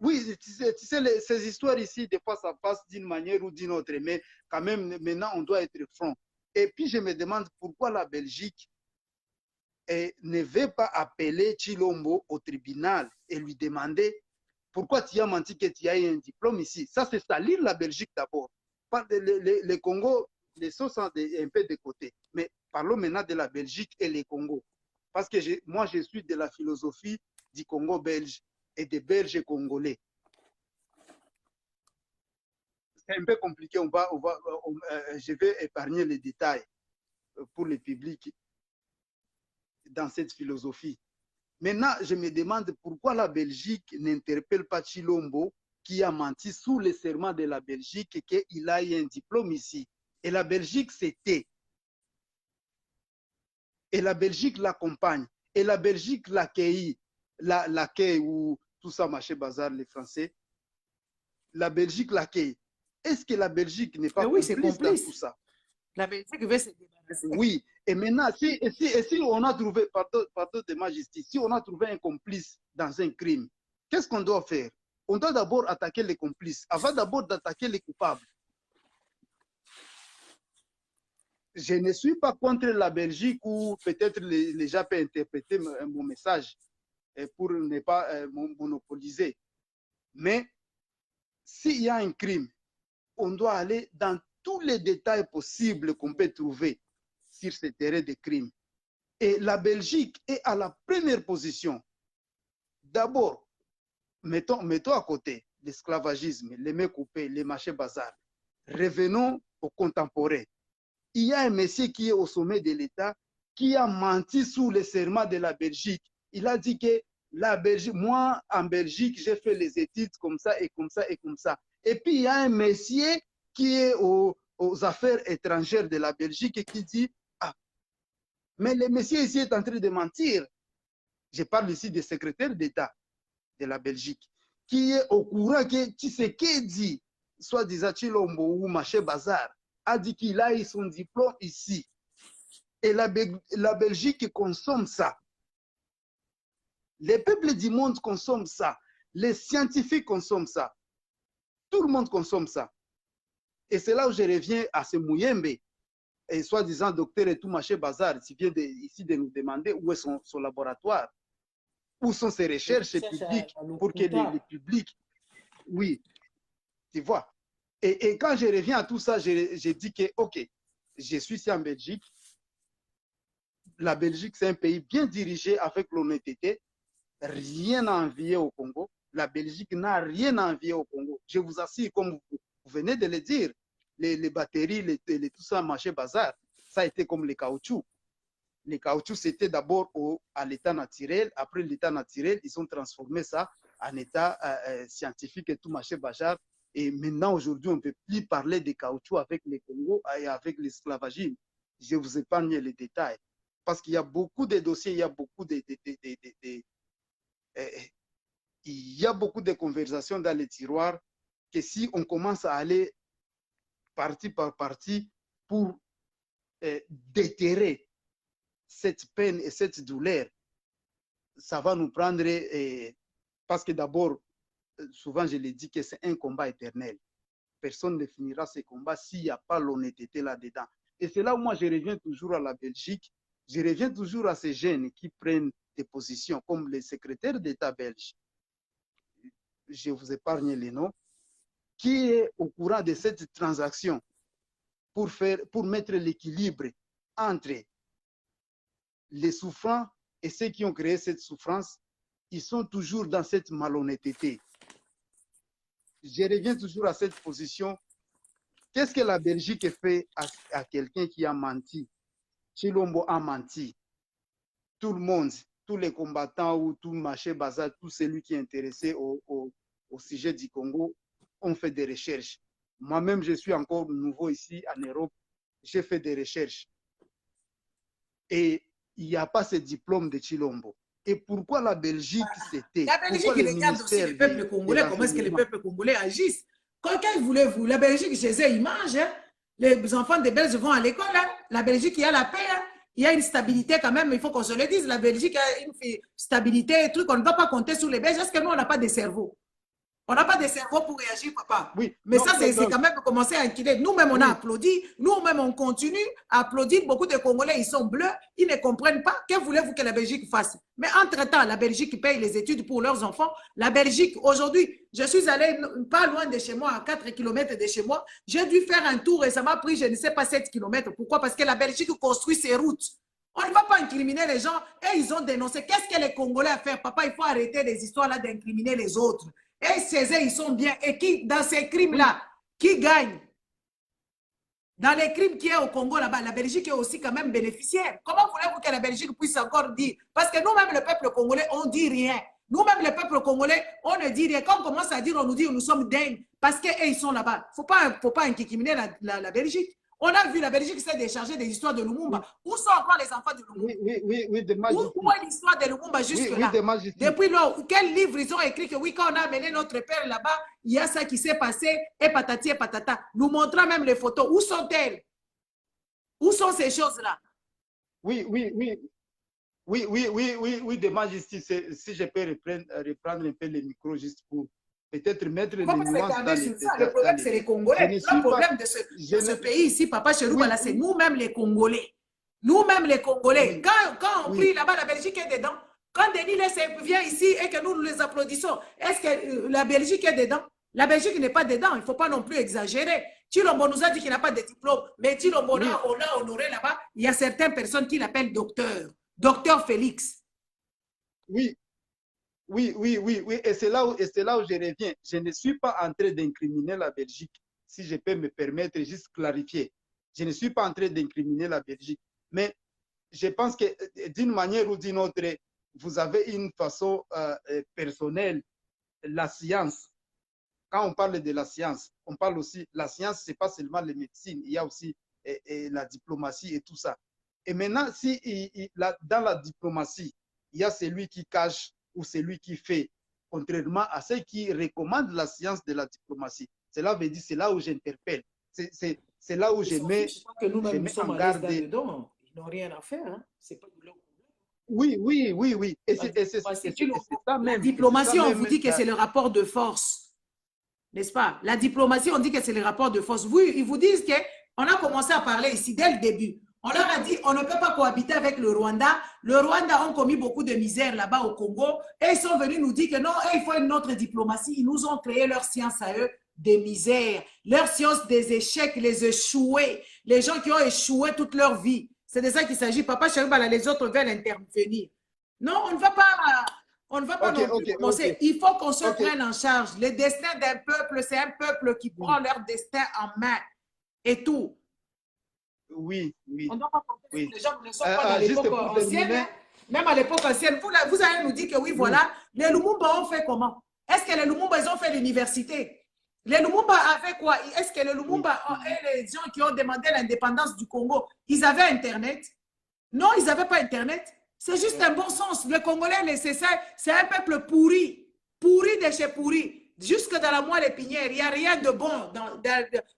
Oui, tu sais ces histoires ici, des fois, ça passe d'une manière ou d'une autre. Mais quand même, maintenant, on doit être franc. Et puis, je me demande pourquoi la Belgique ne veut pas appeler Chilombo au tribunal et lui demander pourquoi tu as menti que tu as eu un diplôme ici. Ça, c'est salir la Belgique d'abord. Le Congo, les choses sont un peu de côté. Mais parlons maintenant de la Belgique et le Congo. Parce que moi, je suis de la philosophie du Congo belge et des Belges congolais. C'est un peu compliqué. Je vais épargner les détails pour le public dans cette philosophie. Maintenant, je me demande pourquoi la Belgique n'interpelle pas Chilombo qui a menti sous le serment de la Belgique et qu'il a eu un diplôme ici. Et la Belgique s'était. Et la Belgique l'accompagne. Et la Belgique l'accueille. L'accueille ou tout ça, marché bazar, les Français. La Belgique l'accueille. Est-ce que la Belgique n'est pas complice dans tout ça? La Belgique veut se débarrasser. Oui. Et maintenant, si on a trouvé, pardon de ma justice, si on a trouvé un complice dans un crime, qu'est-ce qu'on doit faire? On doit d'abord attaquer les complices, avant d'abord d'attaquer les coupables. Je ne suis pas contre la Belgique ou peut-être les gens peuvent interpréter mon message pour ne pas monopoliser. Mais s'il y a un crime, on doit aller dans tous les détails possibles qu'on peut trouver sur ce terrain de crime. Et la Belgique est à la première position. D'abord, mettons à côté l'esclavagisme, les mains coupées, les marchés bazar. Revenons au contemporain. Il y a un monsieur qui est au sommet de l'État qui a menti sous le serment de la Belgique. Il a dit que la Belgique, moi en Belgique, j'ai fait les études comme ça et comme ça et comme ça. Et puis il y a un monsieur qui est aux affaires étrangères de la Belgique et qui dit ah, mais le monsieur ici est en train de mentir. Je parle ici des secrétaires d'État de la Belgique qui est au courant que Tshisekedi, soi-disant Chilombo ou Maché Bazar, a dit qu'il a eu son diplôme ici. Et la Belgique consomme ça. Les peuples du monde consomment ça. Les scientifiques consomment ça. Tout le monde consomme ça. Et c'est là où je reviens à ce Mouyembe, et soi-disant docteur et tout Maché Bazar, qui vient ici de nous demander où est son laboratoire, où sont ses recherches publiques pour que les publics, oui, tu vois. Et quand je reviens à tout ça, je dis que, ok, je suis ici en Belgique. La Belgique, c'est un pays bien dirigé avec l'honnêteté. Rien à envier au Congo. La Belgique n'a rien à envier au Congo. Je vous assure, comme vous venez de le dire, les batteries, tout ça, marché bazar, ça a été comme les caoutchoucs. Les caoutchoucs, c'était d'abord à l'état naturel. Après l'état naturel, ils ont transformé ça en état scientifique et tout marché bazar. Et maintenant, aujourd'hui, on ne peut plus parler de caoutchouc avec les Congo et avec l'esclavagisme. Je vous épargne les détails. Parce qu'il y a beaucoup de dossiers, il y a beaucoup il y a beaucoup de conversations dans les tiroirs que si on commence à aller partie par partie pour déterrer cette peine et cette douleur, ça va nous prendre, parce que d'abord, souvent je le dis que c'est un combat éternel. Personne ne finira ce combat s'il n'y a pas l'honnêteté là-dedans. Et c'est là où moi je reviens toujours à la Belgique, je reviens toujours à ces jeunes qui prennent des positions comme les secrétaires d'État belges. Je vous épargne les noms, qui est au courant de cette transaction pour mettre l'équilibre entre les souffrants et ceux qui ont créé cette souffrance. ils sont toujours dans cette malhonnêteté. Je reviens toujours à cette position. Qu'est-ce que la Belgique fait à quelqu'un qui a menti? Chilombo a menti. Tout le monde, tous les combattants ou tout marché bazar, tout celui qui est intéressé au sujet du Congo, ont fait des recherches. Moi-même, je suis encore nouveau ici en Europe. J'ai fait des recherches. Et il n'y a pas ce diplôme de Chilombo. Et pourquoi la Belgique s'était? La Belgique regarde aussi le peuple congolais, comment est-ce que le peuple congolais agissent. Quand voulez-vous, la Belgique, chez eux, ils mangent. Hein. Les enfants des Belges vont à l'école. Hein. La Belgique, il y a la paix. Hein. Il y a une stabilité quand même, il faut qu'on se le dise. La Belgique a une stabilité, truc, on ne va pas compter sur les Belges. Est-ce que nous, on n'a pas de cerveau? On n'a pas de cerveau pour réagir, papa. Oui. Mais non, ça, c'est quand même commencer à inquiéter. Nous-mêmes, on a applaudi. Nous-mêmes, on continue à applaudir. Beaucoup de Congolais, ils sont bleus. Ils ne comprennent pas. Que voulez-vous que la Belgique fasse? Mais entre-temps, la Belgique paye les études pour leurs enfants. La Belgique, aujourd'hui, je suis allé pas loin de chez moi, à 4 km de chez moi. J'ai dû faire un tour et ça m'a pris, je ne sais pas, 7 km. Pourquoi? Parce que la Belgique construit ses routes. On ne va pas incriminer les gens. Et ils ont dénoncé. Qu'est-ce que les Congolais à faire? Papa, il faut arrêter les histoires-là d'incriminer les autres. Et ces ils sont bien. Et qui, dans ces crimes-là, qui gagne? Dans les crimes qui est au Congo là-bas, la Belgique est aussi quand même bénéficiaire. Comment voulez-vous que la Belgique puisse encore dire? Parce que nous-mêmes, le peuple congolais, on ne dit rien. Nous-mêmes, le peuple congolais, on ne dit rien. Quand on commence à dire, on nous dit, nous sommes dingues. Parce qu'ils sont là-bas. Il ne faut pas incriminer la Belgique. On a vu la Belgique s'est déchargée des histoires de Lumumba. Oui. Où sont encore les enfants de Lumumba? Où est l'histoire de Lumumba jusque-là? Depuis lors, quel livre ils ont écrit que oui, quand on a amené notre père là-bas, il y a ça qui s'est passé, et patati et patata. Nous montrant même les photos. Où sont-elles? Où sont ces choses-là? Oui, de majesté, si je peux reprendre un peu le micro juste pour peut-être mettre les nuances dans les ça. Le problème, c'est les Congolais. Le problème de ce pays ici, Papa Cherouba, là, c'est nous-mêmes les Congolais. Nous-mêmes les Congolais. Quand on prie là-bas, la Belgique est dedans. Quand Denis vient ici et que nous les applaudissons, est-ce que la Belgique est dedans? La Belgique n'est pas dedans. Il ne faut pas non plus exagérer. Chilombo nous a dit qu'il n'a pas de diplôme. Mais Chilombo, là, on l'a honoré là-bas. Il y a certaines personnes qui l'appellent docteur. Docteur Félix. Oui. Et c'est là où je reviens. Je ne suis pas en train d'incriminer la Belgique, si je peux me permettre, juste clarifier. Je ne suis pas en train d'incriminer la Belgique. Mais je pense que d'une manière ou d'une autre, vous avez une façon personnelle, la science. Quand on parle de la science, on parle aussi, la science, ce n'est pas seulement la médecine, il y a aussi la diplomatie et tout ça. Et maintenant, dans la diplomatie, il y a celui qui cache ou celui qui fait, contrairement à ceux qui recommandent la science de la diplomatie. Cela veut dire, c'est là où j'interpelle. C'est là où je mets en garde. Ils n'ont rien à faire. Hein? C'est pas de l'eau. Oui. Et c'est ça même. La diplomatie, on vous dit que c'est le rapport de force. N'est-ce pas? La diplomatie, on dit que c'est le rapport de force. Oui, ils vous disent qu'on a commencé à parler ici dès le début. On leur a dit, on ne peut pas cohabiter avec le Rwanda. Le Rwanda a commis beaucoup de misère là-bas au Congo. Et ils sont venus nous dire que non, il faut une autre diplomatie. Ils nous ont créé leur science à eux des misères. Leur science des échecs, les échoués. Les gens qui ont échoué toute leur vie. C'est de ça qu'il s'agit. Papa Cherouba, les autres veulent intervenir. Non, on ne va pas... On ne va pas non plus commencer. Il faut qu'on se prenne en charge. Le destin d'un peuple, c'est un peuple qui prend leur destin en main. Et tout. Oui. On doit pas compter les gens ne sont pas dans l'époque ancienne. Même à l'époque ancienne, vous allez nous dire que oui, voilà, les Lumumba ont fait comment? Est-ce que les Lumumba, ils ont fait l'université? Les Lumumba avaient quoi? Est-ce que les Lumumba et les gens qui ont demandé l'indépendance du Congo, ils avaient Internet? Non, ils n'avaient pas Internet. C'est juste un bon sens. Le Congolais, c'est un peuple pourri. Pourri de chez pourri. Jusque dans la moelle épinière, il n'y a rien de bon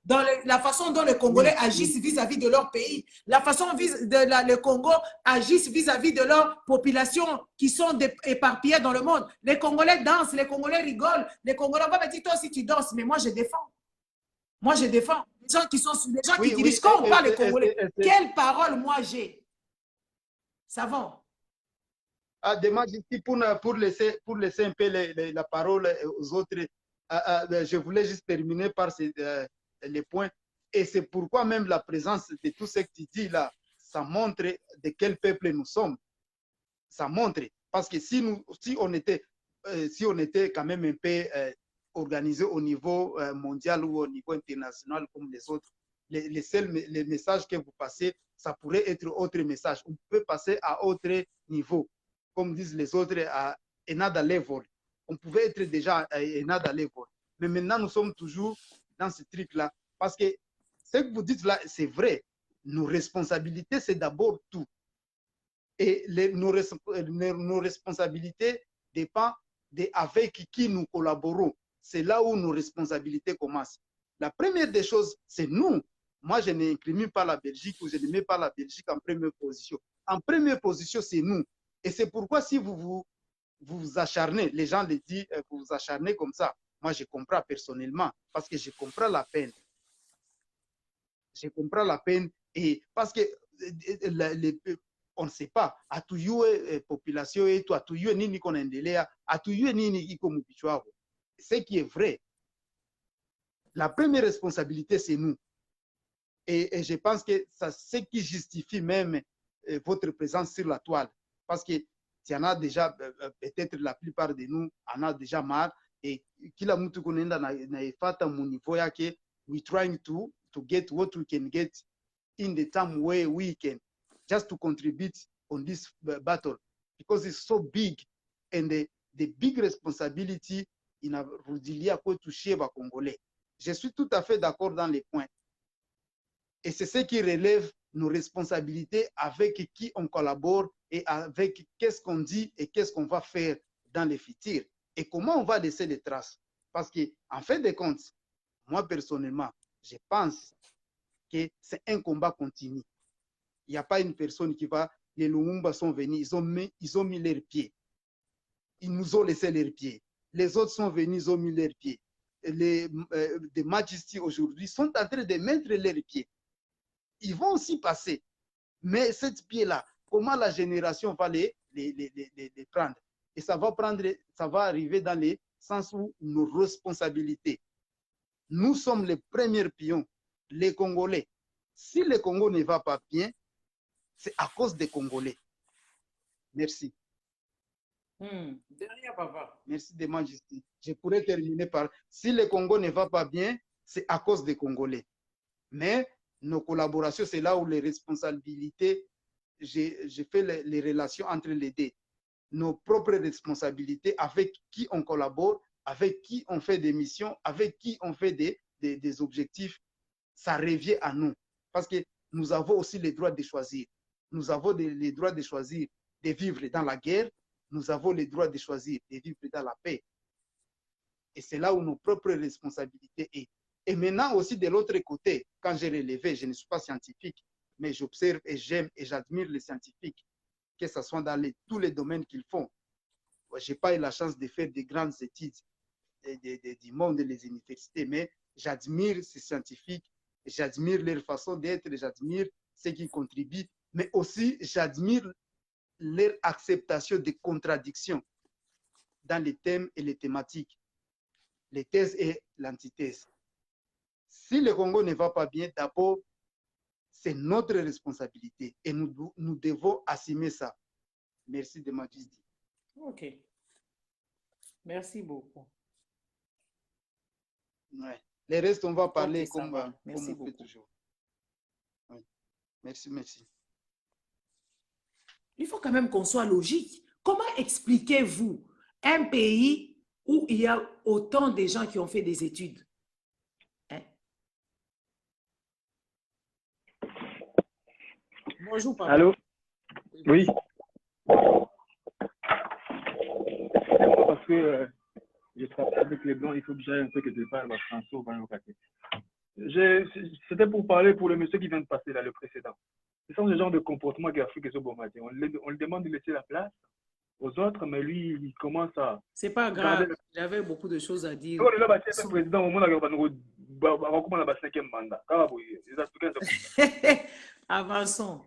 dans la façon dont les Congolais agissent vis-à-vis de leur pays. La façon dont le Congo agissent vis-à-vis de leur population qui sont éparpillées dans le monde. Les Congolais dansent, les Congolais rigolent. Les Congolais, on va me dire, toi aussi tu danses, mais moi je défends. Moi je défends. Les gens qui dirigent, quand on parle les Congolais, quelle parole moi j'ai? Savons. Demain, pour laisser un peu la parole aux autres, je voulais juste terminer par les points. Et c'est pourquoi même la présence de tout ce que tu dis là, ça montre de quel peuple nous sommes. Ça montre. Parce que si on était quand même un peu organisé au niveau mondial ou au niveau international comme les autres, les messages que vous passez, ça pourrait être autre message. On peut passer à autre niveau, comme disent les autres, à another level. On pouvait être déjà à another level. Mais maintenant, nous sommes toujours dans ce truc-là. Parce que ce que vous dites là, c'est vrai. Nos responsabilités, c'est d'abord tout. Et nos responsabilités dépendent avec qui nous collaborons. C'est là où nos responsabilités commencent. La première des choses, c'est nous. Moi, je n'incrimine pas la Belgique ou je ne mets pas la Belgique en première position. En première position, c'est nous. Et c'est pourquoi si vous vous acharnez, les gens le disent, vous vous acharnez comme ça. Moi, je comprends personnellement parce que je comprends la peine. Je comprends la peine et parce que on ne sait pas atuyue population yetu atuyue nini iko naendelea atuyue nini iko mukichwa wao. Ce qui est vrai, la première responsabilité c'est nous et je pense que c'est ce qui justifie même votre présence sur la toile parce que il y en a déjà peut-être la plupart de nous en a déjà marre et kila mtu kunaenda naifata mu niveau yake. We trying to get what we can get in the time where we can just to contribute on this battle because it's so big and the big responsibility inarudilia kwetu shie ba Congolais. Je suis tout à fait d'accord dans les points et c'est ce qui relève nos responsabilités avec qui on collabore et avec qu'est-ce qu'on dit et qu'est-ce qu'on va faire dans le futur et comment on va laisser des traces parce que en fin de compte, moi personnellement, je pense que c'est un combat continu. Il n'y a pas une personne qui va, les Lumumba sont venus, ils ont mis leurs pieds. Ils nous ont laissé leurs pieds. Les autres sont venus, ils ont mis leurs pieds. Les Majesty aujourd'hui sont en train de mettre leurs pieds. Ils vont aussi passer. Mais cette pied-là, comment la génération va les prendre? Et ça va arriver dans le sens où nos responsabilités. Nous sommes les premiers pions, les Congolais. Si le Congo ne va pas bien, c'est à cause des Congolais. Merci. Derrière, papa. Merci de Majesté. Je pourrais terminer par si le Congo ne va pas bien, c'est à cause des Congolais. Mais nos collaborations, c'est là où les responsabilités, j'ai fait les relations entre les deux. Nos propres responsabilités, avec qui on collabore, avec qui on fait des missions, avec qui on fait des objectifs, ça revient à nous. Parce que nous avons aussi le droit de choisir. Nous avons le droit de choisir de vivre dans la guerre. Nous avons le droit de choisir de vivre dans la paix. Et c'est là où nos propres responsabilités sont. Et maintenant aussi de l'autre côté, quand j'ai relevé, je ne suis pas scientifique, mais j'observe et j'aime et j'admire les scientifiques, que ce soit dans tous les domaines qu'ils font. Je n'ai pas eu la chance de faire de grandes études du monde des universités, mais j'admire ces scientifiques, j'admire leur façon d'être, j'admire ce qui contribuent, mais aussi j'admire leur acceptation des contradictions dans les thèmes et les thématiques, les thèses et l'antithèse. Si le Congo ne va pas bien, d'abord, c'est notre responsabilité et nous devons assumer ça. Merci de m'avoir dit. Ok. Merci beaucoup. Ouais. Les restes, on va parler Okay, comme merci on beaucoup. fait toujours. Ouais. Merci, merci. Il faut quand même qu'on soit logique. Comment expliquez-vous un pays où il y a autant de gens qui ont fait des études? Hein? Bonjour, papa. Allô? Oui. Parce que je travaille avec les Blancs, il faut que j'aille un peu quelque part à François va nous casser. C'était pour parler pour le monsieur qui vient de passer là, le précédent. Ce sont le genre de comportement qu'Afrique est au bon matin. On lui demande de laisser la place aux autres, mais lui, il commence à... C'est pas grave, j'avais beaucoup de choses à dire. On est là, le président, au moment où on a le 5e mandat. Les Africains, Avançons.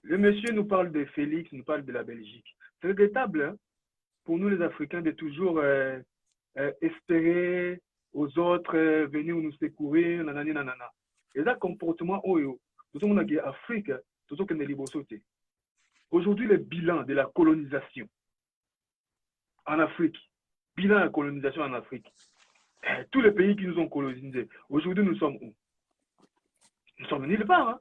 Le monsieur nous parle de Félix, nous parle de la Belgique. C'est regrettable hein, pour nous les Africains de toujours espérer aux autres venir nous secourir, nanani, nanana. Et ça, comportement, tout le monde a dit Afrique, tout le monde est libre sauté. Aujourd'hui, le bilan de la colonisation en Afrique, bilan de la colonisation en Afrique, tous les pays qui nous ont colonisés, aujourd'hui, nous sommes où? Nous sommes nulle part. Hein?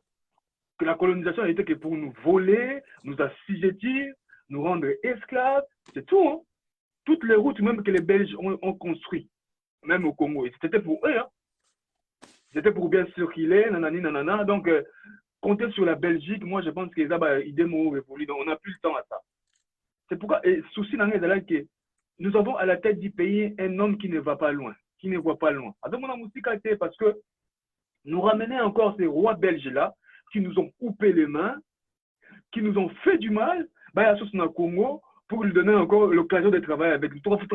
Que la colonisation a été que pour nous voler, nous assujettir, nous rendre esclaves, c'est tout. Hein? Toutes les routes, même que les Belges ont construites, même au Congo, c'était pour eux. Hein? C'était pour bien circuler, nanani, nanana. Donc, compter sur la Belgique, moi, je pense que les idées m'ont révolu. Donc, on n'a plus le temps à ça. C'est pourquoi, et souci dans les que nous avons à la tête du pays un homme qui ne va pas loin, qui ne voit pas loin. Avec mon amour, parce que nous ramener encore ces rois belges-là, qui nous ont coupé les mains, qui nous ont fait du mal, bah, il y a Congo, pour lui donner encore l'occasion de travailler avec nous. Qu'est-ce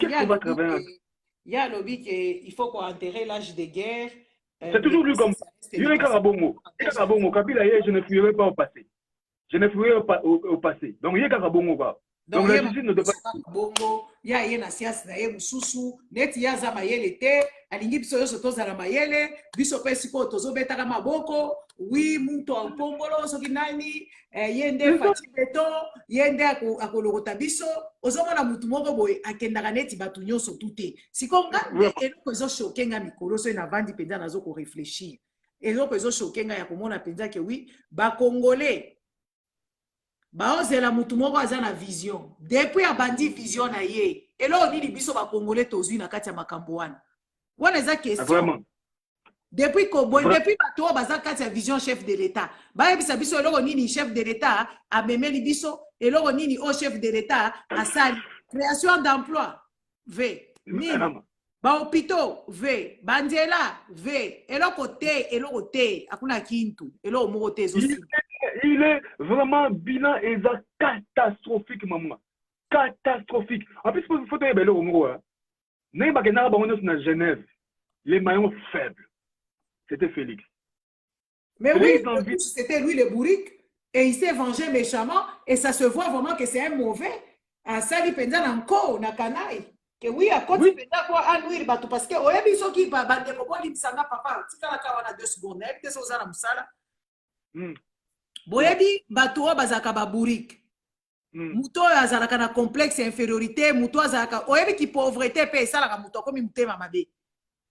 qu'on va travailler? Il y a un lobby qu'il faut qu'on enterre l'âge de guerre. C'est toujours lui comme ça. Il y a un Karabongo. Kabila, je ne fuirai pas au passé. Je ne fuirai pas au passé. Donc, il y a Karabongo. Donc, la justice ne doit pas. Bongo, ya ye na siasa na ye mususu, neti ya za mayele te, alingi biso yo sotoza na mayele, biso pe siko tozo betaka maboko, oui, muto ampongolo soki nani, yende fati beto, yende akolokota biso, ozomona mutu moko boye akendaka neti batu nyonso tute. Siko nga eloko ezo shokenga mikolo so na vandi penza nazo ko réfléchir. Eloko ezo shokenga ya komona penza ke oui, ba congolais baozela mutu moko aza na vision depuis abandi vision na ye elo nini biso ba congolais tozwi na kati ya makambo wana eza question depuis bato baza kati ya vision chef de l'état bayebisa biso eloko nini chef de l'état amemeli biso eloko nini au chef de l'état asali création d'emploi v nini ba hôpitaux v banzela v eloko te akuna kintu eloko moko te ezosi. Il est vraiment bilan et catastrophique, maman. Catastrophique. En plus, il faut te dire, à Genève, les maillons faibles. C'était Félix. Mais Félix, oui, c'était lui le bourrique. Et il s'est vengé méchamment. Et ça se voit vraiment que c'est un mauvais. À ça, il pendant encore, na canaille. Que oui, à côté, il pendant quoi, à nous, parce que, ouais, ils sont qui, bah, des propos, ils s'en a papa. Tu as 2 secondes, et tu as musala. Boyebi bato bazaka ba bourrique. Muto azalaka na complexe infériorité, muto azalaka oyebi ki pauvreté pe salaka muto komi mutema mabe.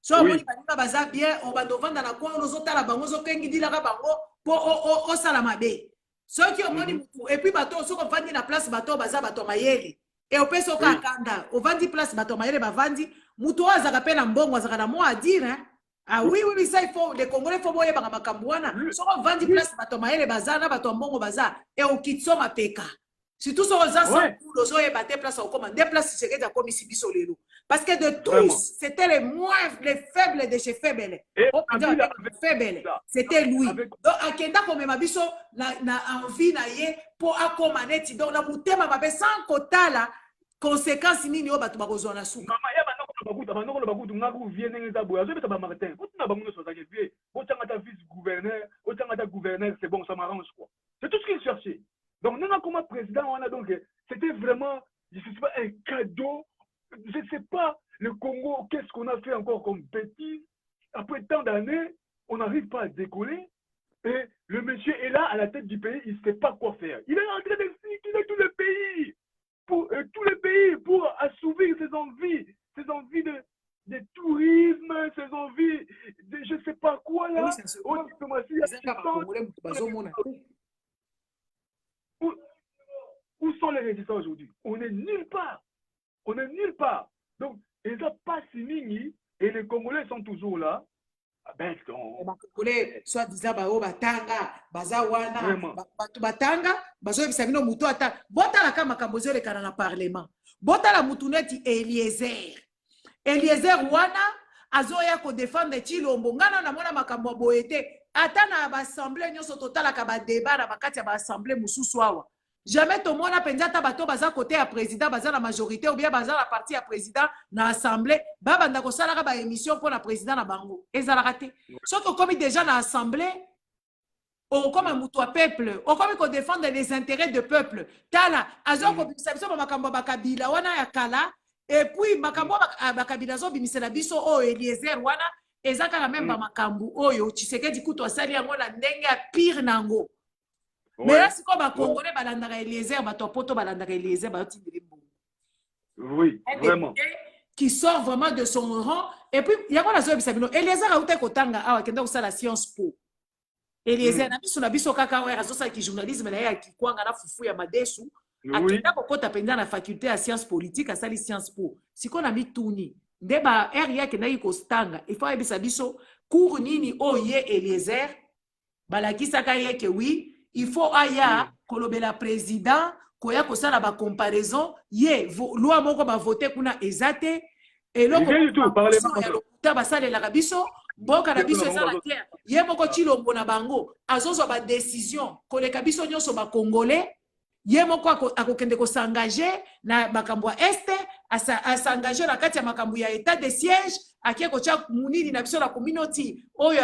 So moni baninga baza bien, on va devant na kwa ozotala bango zokengi dilaka bango po o sala mabe. So ki omoni mutu et puis bato so ko vandi na place bato baza bato mayele. Et au peso ka kanda, o vandi place bato mayele ba vandi, muto azaka pe na mbongo azaka na mo à dire hein. Ah oui, ça il faut, les Congolais faut boyer par Makambouana. Si on vend 10 places, bato maele bazana, bato mbongo baza, et on quitte son mapeka. Surtout sur les ensembles, les oye batte place au commande, des places c'est déjà comme ici bisolero. Parce que de tous, c'était les moins, les faibles de chez faibles. Faibles, c'était lui. Donc, à Kenda comme ma biso, na envie na ye pour accompagner. Donc, na mutema mabe sans quota là, conséquences nini yo bato bakozona sou. C'est bon, ça m'arrange quoi. C'est tout ce qu'il cherchait. Donc, nous, comme président, c'était vraiment, je sais pas, un cadeau. Je ne sais pas, le Congo, qu'est-ce qu'on a fait encore comme bêtise. Après tant d'années, on n'arrive pas à décoller. Et le monsieur est là, à la tête du pays, il ne sait pas quoi faire. Il est en train de circuler tous les pays. Tous les pays pour assouvir ses envies de tourisme, ses envies de je ne sais pas quoi là. Où sont les résistants aujourd'hui? On est nulle part. On est nulle part. Donc, ils n'ont pas signé et les Congolais sont toujours là. Les Congolais, soit disant, batanga, bazawana, batanga, bazo bisabino muto ata. Bota la kama kambozo le kana parlement. Bota la mutuneti Eliezer. Eliezer wana azoya ko défendre Chilombo. Ngana na mona makambo boete. Ata na assemblée nyoso totala ka ba débat na bakati ya ba assemblée mususu awa. Jamais tout le monde a pensé à bateau baza côté à président, baza la majorité ou bien baza la partie à président na assemblée, baba ndako sala ba émission pour la président na bango. Et ça l'a raté. Sauf que comme déjà na assemblée, on comme un mouton peuple, on comme qu'on défendre les intérêts du peuple. Tala, azo ko bisabiso ba makambo ba kabila wana ya kala et puis makambo ba kabila zo bimisela biso o Eliezer wana ezaka la même ba makambo oyo Tshisekedi kuto asali yango na ndenge ya pire nango. Mais là, c'est comme un Congolais, balandaka Eliezer, batopoto balandaka Eliezer, batindiri mbongo. Oui, vraiment. Qui sort vraiment de son rang. Et puis, il y a quoi la zone Bisabino? Eliezer a outé kotanga, ah, kenda aussi la science po. Eliezer, na biso na biso kaka ouais, azosa ki journalisme na ya ki kwanga na fufu ya madesu. Akenda kokota penda na faculté ya science politique, à sali science po. Siko na mituni. Ndeba area kenda yi kostanga. Il faut ebisa biso cours nini oye Eliezer. Balakisaka ye ke oui, il faut aya kolobela président koya kosala ba comparaison ye loi moko ba voter kuna ezate et loko ta basale la biso boka na biso ezala clair ye moko Tshilombo na bango azozo ba décision koleka biso nyonso ba congolais ye moko akokende ko s'engager na makambo ya este s'engager na kati ya makambo ya état de siège akie kocha munini na biso la communauté oyo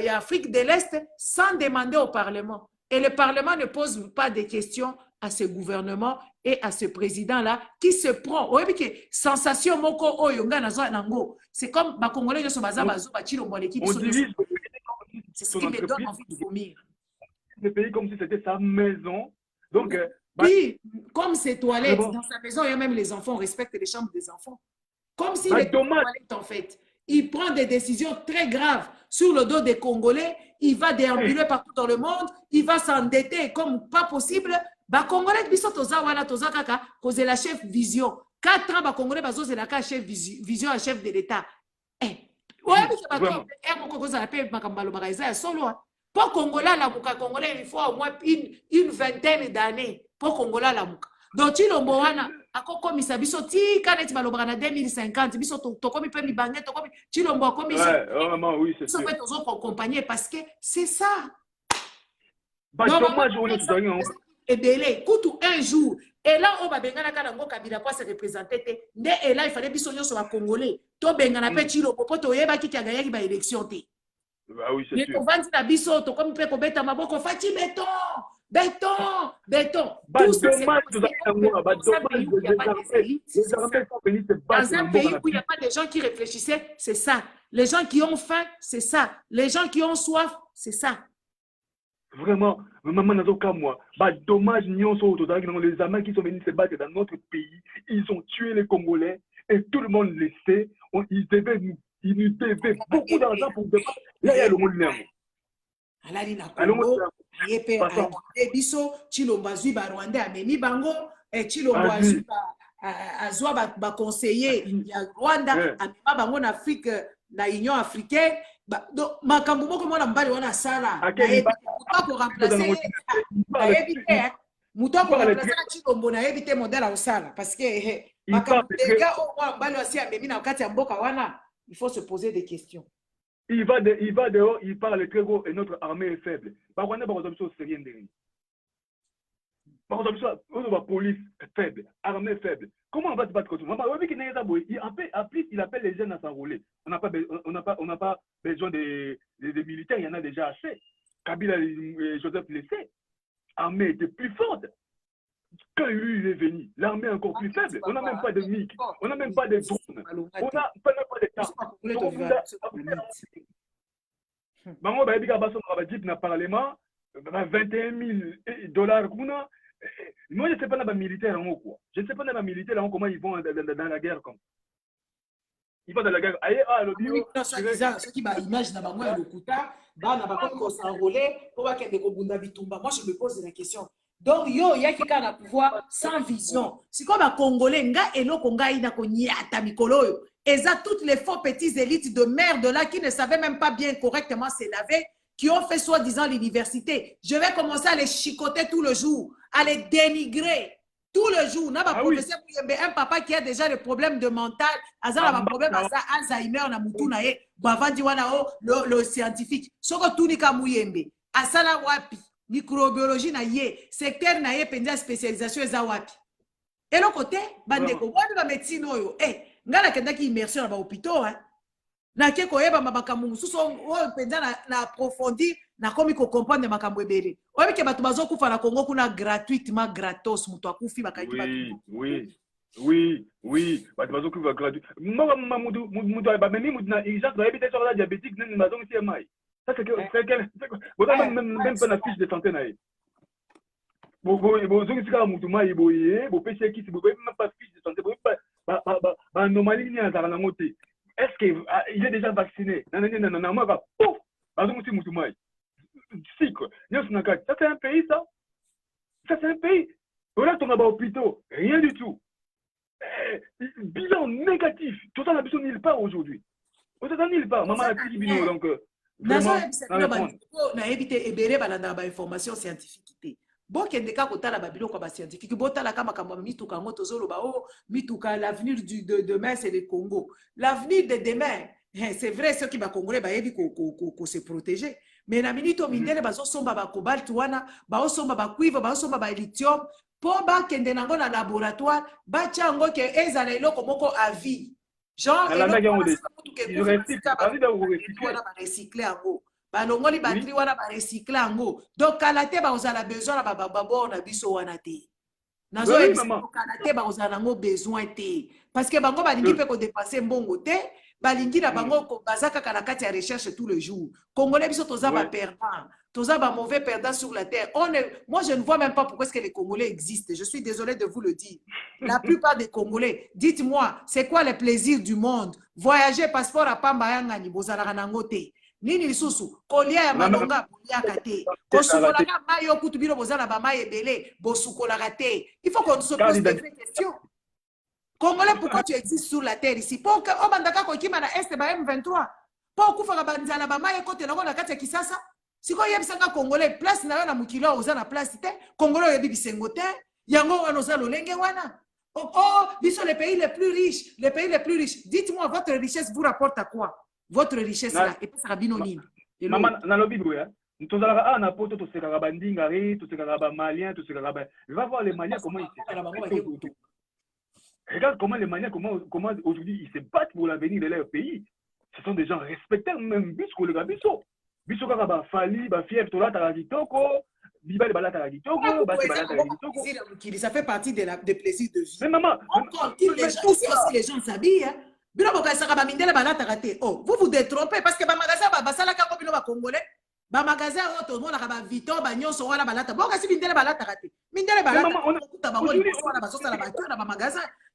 ya Afrique de l'Est sans demander au Parlement. Et le Parlement ne pose pas de questions à ce gouvernement et à ce président-là qui se prend. Sensation moko oyo nga nazo nango. C'est comme ba Congolais de Sobaza bazo ba Tshilombo l'équipe. C'est ce qui me donne envie de vomir. Le pays comme si c'était sa maison. Donc oui, comme ses toilettes dans sa maison, il y a même les enfants, on respecte les chambres des enfants. Comme s'il était toilette en fait. Il prend des décisions très graves sur le dos des Congolais. Il va déambuler partout dans le monde. Il va s'endetter comme pas possible. Ba Congolais biso toza wana toza kaka cause la chef vision. 4 ans ba Congolais bazo c'est la chef vision à chef de l'État. Ouais mais ba ko moko koza la paix makambalo bakaisa ya solo. Pour Congolais la muka Congolais il faut au moins une vingtaine d'années pour Congolais la muka. Donc Tshilombo wana akokomisa biso tika neti balobaka na 2050 biso tokomi pe mibange tokomi Tshilombo akomi oui c'est ça. Ça fait aux autres accompagner parce que c'est ça. Bah dommage on est tout et belé kutu un jour et là on va bengana kana ngo Kabila kwa se représenter nde et là il fallait biso nyonso ba Congolais to bengana pe Tshilombo po to yeba ki kagayaki ba élection te. Bah oui c'est sûr. On va dire na biso to comme pe ko beta maboko fati béton. Béton. Tout dommage, dans un pays où il n'y a pas de gens qui réfléchissaient, c'est ça. Les gens qui ont faim, c'est ça. Les gens qui ont soif, c'est ça. Vraiment, maman Nazoka, moi, dommage, les Américains qui sont venus se battre dans notre pays, ils ont tué les Congolais et tout le monde le sait. Ils nous devaient beaucoup d'argent pour débattre. Là, il y a le monde là. Alali na Congo, yepe biso Tshilombo azwi ba Rwanda amemi bango et Tshilombo azwa ba conseiller ya Rwanda amema bango na Afrique na Union africaine donc makambo moko mona mbali wana sala pas pour remplacer muto pour remplacer Tshilombo na éviter modèle au sala parce que makambo les gars au moins mbali wasi amemi na kati ya mboka wana il faut se poser des questions. Il va dehors, il parle très gros et notre armée est faible. Par contre, c'est rien de rien. Par contre, la police est faible, armée faible. Comment on va se battre contre ça? En plus, il appelle les jeunes à s'enrôler. On n'a pas besoin des militaires, il y en a déjà assez. Kabila et Joseph le sait. L'armée était plus forte. Quand lui il est venu, l'armée est encore plus faible. On n'a même pas de MiG, on n'a même pas de drones, on n'a pas de tanks. Bango ba ebika baso na jeep na parlement 21 000 dollars kuna. Moi je sais pas na ba militaire en quoi. Je ne sais pas na ba militaire en comment ils vont dans la guerre comme. Ils vont dans la guerre. Aïe le bio. Ce qui m'a image na bango ya lokuta, ba na ba ko s'enrôler pour ba kende ko bunda bitumba. Moi je me pose la question. Donc, yo, y a qui a pouvoir sans vision. C'est comme un Congolais, nga et lo konga ina konyata mikolo. Et ça, toutes les faux petites élites de merde là qui ne savaient même pas bien correctement se laver, qui ont fait soi-disant l'université. Je vais commencer à les chicoter tout le jour, à les dénigrer tout le jour. N'a pas professeur un papa qui a déjà des problèmes de mental, azala un problème à ça, Alzheimer na mutu na ye, bavandi wana le scientifique. Soko tunika muyembe, asala wapi. Microbiologie na ye, secteur na ye penza spécialisation eza wapi. Et le côté bandeko, wani ba médecine oyo, ngala kendaki immersion na ba hôpitaux na ke koyeba makambo mususu oyo penza na approfondir na komi ko comprendre makambo ebele. Oyebi ke bato bazokufa na Congo kuna gratuitement gratos muto akufi bakaki bato. Oui, bato bazokufa gratuit. Mutu ba memi mutu na urgence ba ebite sur la diabétique nini bazongi CMI. Ça, c'est même pas la fiche de santé. est-ce qu'il est déjà vacciné? Ça, c'est un pays, ça. Ça, c'est un pays. Voilà, on a des hôpitaux. Rien du tout. Bilan négatif. Tout ça, la personne n'y part aujourd'hui. Tout n'y part. Maman a dit bilan, donc. Vraiment, na éviter ebere balanda ba information scientifique. Bokende ka kotala babiloko ba scientifique botala kama kama mituka ngo tozoloba oh mituka l'avenir de demain c'est le Congo. L'avenir de demain c'est vrai ceux qui ba congolais ba yebi ko se protéger mais na minito mindele bazo somba ba cobalt wana ba somba ba cuivre ba somba ba lithium po ba kende nango na laboratoire ba tiango ke ezala eloko moko à vie. Genre recycler ango balongoli batterie wana ba recycler ango donc kalate ba ozala besoin na bababo na biso wana te nazo kalate ba ozala nango besoin te parce que bango balingi pe ko dépasser mbongo te balingi na bango ko bazaka kana kati ya recherche tous les jours congolais biso toza ba perdant toza ba mauvais perdant sur la terre moi je ne vois même pas pourquoi est-ce que les Congolais existent, je suis désolé de vous le dire. La plupart des Congolais, dites-moi, c'est quoi le plaisir du monde? Voyager passeport à Pamba yanga ni bozala nango te. Nini lisusu kolia ya malonga boliaka te kosukolaka mayo kutu bino bozala ba mayi ebele bosukolaka te. Il faut qu'on se pose des questions. Congolais, pourquoi tu existes sur la terre ici? Pour que obandaka ko kima na est ba M23 pour kufaka banzala ba mayi kote na kati ya Kisasa. Si vous avez un Congolais, place na na mukilo ozana place te, Congolais yebi bisengo te, yango wana ozalo lenge wana. Oh, ils sont les pays les plus riches, les pays les plus riches. Dites-moi, votre richesse vous rapporte à quoi? Votre richesse là, et puis ça rabino nini. Maman, na lobi boya. Tozalaka na poto to sekaka bandingari, to sekaka ba malien, to sekaka ba. Va voir les Maliens comment ils se regarde comment les Maliens comment aujourd'hui ils se battent pour l'avenir de leur pays. Ce sont des gens respectés même bisco le gabiso. Biso kaka ba fali ba fièvre to la tarakitoko bibali bala tarakitoko ba bala tarakitoko ça fait partie des plaisirs de vie. Mais maman, les gens s'habillent hein. Bino bokasaka ba mindele bala tarate. Oh, vous détrompez parce que ba magasin ba basala ka ko bino ba congolais. Ba magasin auto mona ka ba Vito ba nyonso wala balata. Boka si mindele bala tarate. Mindele bala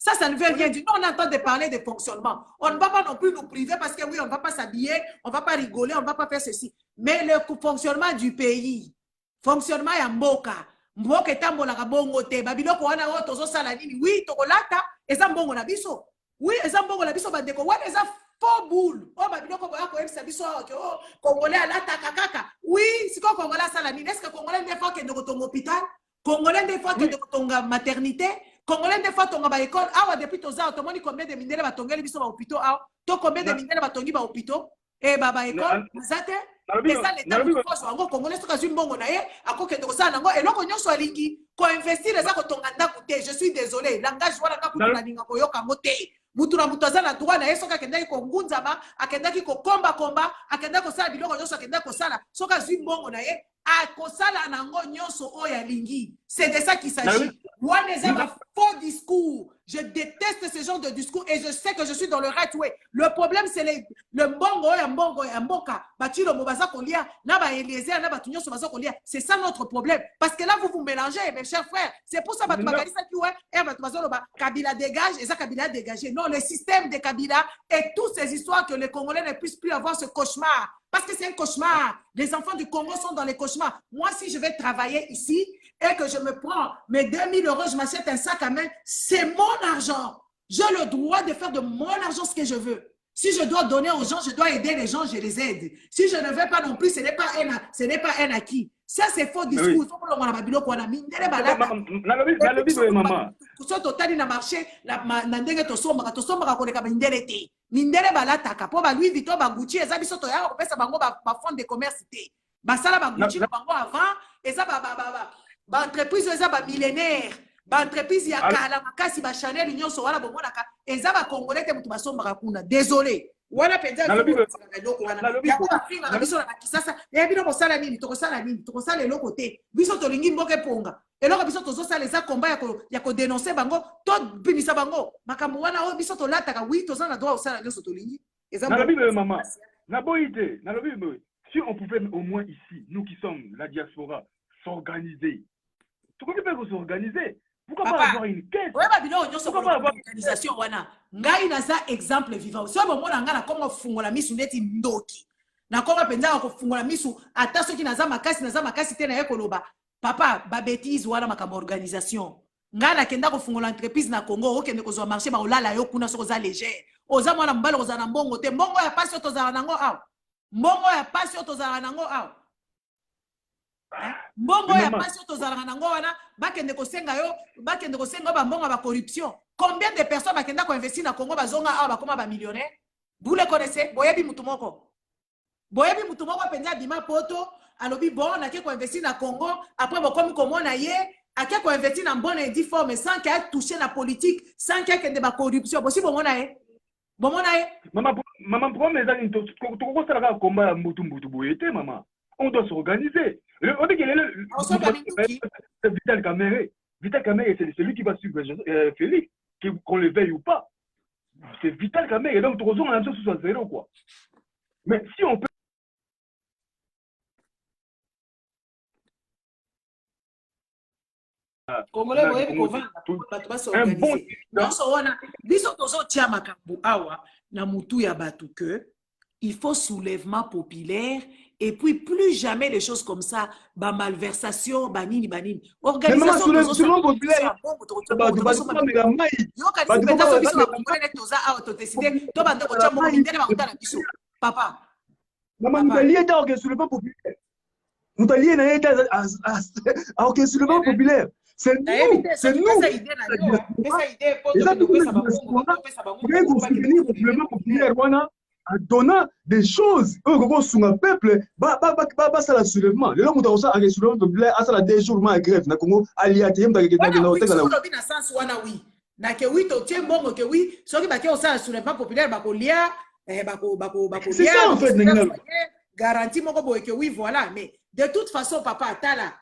ça ne veut rien dire. Nous, on entend de parler de fonctionnement. On ne va pas non plus nous priver parce que oui, on ne va pas s'habiller, on ne va pas rigoler, on ne va pas faire ceci. Mais le fonctionnement du pays, fonctionnement ya mboka, mboka etambolaka bongo te, babiloko wana o tozo sala nini, oui, tokolata, eza mbongo na biso. Oui, eza mbongo na biso bandeko, wana eza faux boule. Oh, babiloko boya ko ebisa biso o Congolais alata kakaka. Oui, siko Congolais sala nini, est-ce que Congolais ne fois que de ton hôpital, Congolais ne fois que de ton maternité, Congolais des fois tonga ba école awa depuis toza automoni combien de mindele ba tongeli biso ba hôpitaux awa to combien de mindele ba tongi ba hôpitaux et ba école zate et ça l'état du force ngo Congolais soka zwi mbongo na ye akoke to ça nango eloko nyonso alingi ko investir eza ko tonga ndaku te. Je suis désolé langage wana ka kutuna ninga ko yoka mote mutu na mutu azana droit na ye soka kendaki ko ngunzama akendaki ko komba akendaki ko sala biloko nyonso akendaki ko sala soka zwi mbongo na ye akosala nango nyonso oyo alingi. C'est de ça qu'il s'agit. Moi, les hommes faux discours. Je déteste ce genre de discours et je sais que je suis dans le right way. Le problème, c'est le mbongo ya mboka. Batilo mobaza kolia, na ba Eliezer, na ba tunyo sobaza kolia. C'est ça notre problème. Parce que là, vous vous mélangez, mes chers frères. C'est pour ça que Bagalisa qui ouais, et Kabila dégage, et ça Kabila dégagé. Non, le système de Kabila et toutes ces histoires que les Congolais ne puissent plus avoir ce cauchemar. Parce que c'est un cauchemar. Les enfants du Congo sont dans les cauchemars. Moi, si je vais travailler ici et que je me prends mes 2000 €, je m'achète un sac à main, c'est mon argent. J'ai le droit de faire de mon argent ce que je veux. Si je dois donner aux gens, je dois aider les gens, je les aide. Si je ne veux pas non plus, ce n'est pas un acquis. Ça, c'est faux discours. Il faut que l'on a bilo qu'on a mis. Totali na marché, na ndenge to somba koleka mindele te. Mindele balataka po ba Louis Vuitton ba Gucci eza biso to ya ko pesa bango ba fond de commerce te. Ba sala ba Gucci bango avant eza ba entreprise eza ba millénaire. Ba entreprise ya kala makasi ba Chanel nyonso wala bomona ka eza ba congolais te mutu basomba kuna. Désolé. Wana penza eloko wana yako bafinga na biso na Kisasa bino kosala nini tokosala eloko te biso tolingi mboka eponga eloko biso tozosala eza komba ya kodénoncer bango to bimisa bango makambo wana oyo biso tolataka oui toza na droit osala nyonso tolingi eza maman na boyite na lobi si on pouvait au moins ici nous qui sommes la diaspora s'organiser Tout le monde peut s'organiser. Pourquoi Papa, pas avoir une caisse? Ouais, Babylone, on a une organisation. Ngai na za exemple vivant. Si on a ngana kongo fungola misu neti ndoki. Na kongo penza ko fungola misu ata soki na za makasi te na ekoloba. Papa, ba bêtise wana makambo organisation. Ngana kenda ko fungola entreprise na Congo, okende ko zo marché ba olala yo kuna soko za léger. Oza mwana mbala ko za na mbongo te. Mbongo ya pasi to za nango aw. Mbongo ya pasi to za nango aw. Mbongo ya pasi to za nango wana bakende ko senga yo, bakende ko senga ba mbongo ba corruption. Combien de personnes bakenda ko investir na Congo bazonga awa bakoma ba millionnaire? Vous le connaissez? Boyebi mutumoko. Boyebi mutumoko penza bima poto, alobi bon na ke ko investir na Congo, après bokomi komona ye, ake ko investir na bonne et forme sans qu'elle toucher la politique, sans qu'elle kende ba corruption. Bosi bomona ye. Bomona ye. Maman pourquoi mes amis to ça la combat mutu boyete maman. On doit s'organiser. On dit qu'il est Vital Kamerhe. Vital Kamerhe, c'est celui qui va suivre Félix, qu'on le veille ou pas. C'est Vital Kamerhe. Donc, on a l'impression que ce soit zéro, quoi. Mais si on peut. Congolais, un bon il faut soulèvement populaire et puis plus jamais des choses comme ça, bah malversation, banini. Organisation soulèvement populaire. Papa. Maman, nous allions dans le soulèvement populaire. Nous allions dans le soulèvement populaire. C'est nous. C'est nous. En donnant des choses sur le peuple, ça la soulèvement. Le long où ça a soulèvement populaire, ça la des jours ma grève na Congo aliaté na na ke oui to tie mbongo ke oui soki ba ke osala soulèvement populaire ba ko lia c'est ça en fait garantie moko boye ke oui voilà mais de toute façon papa atala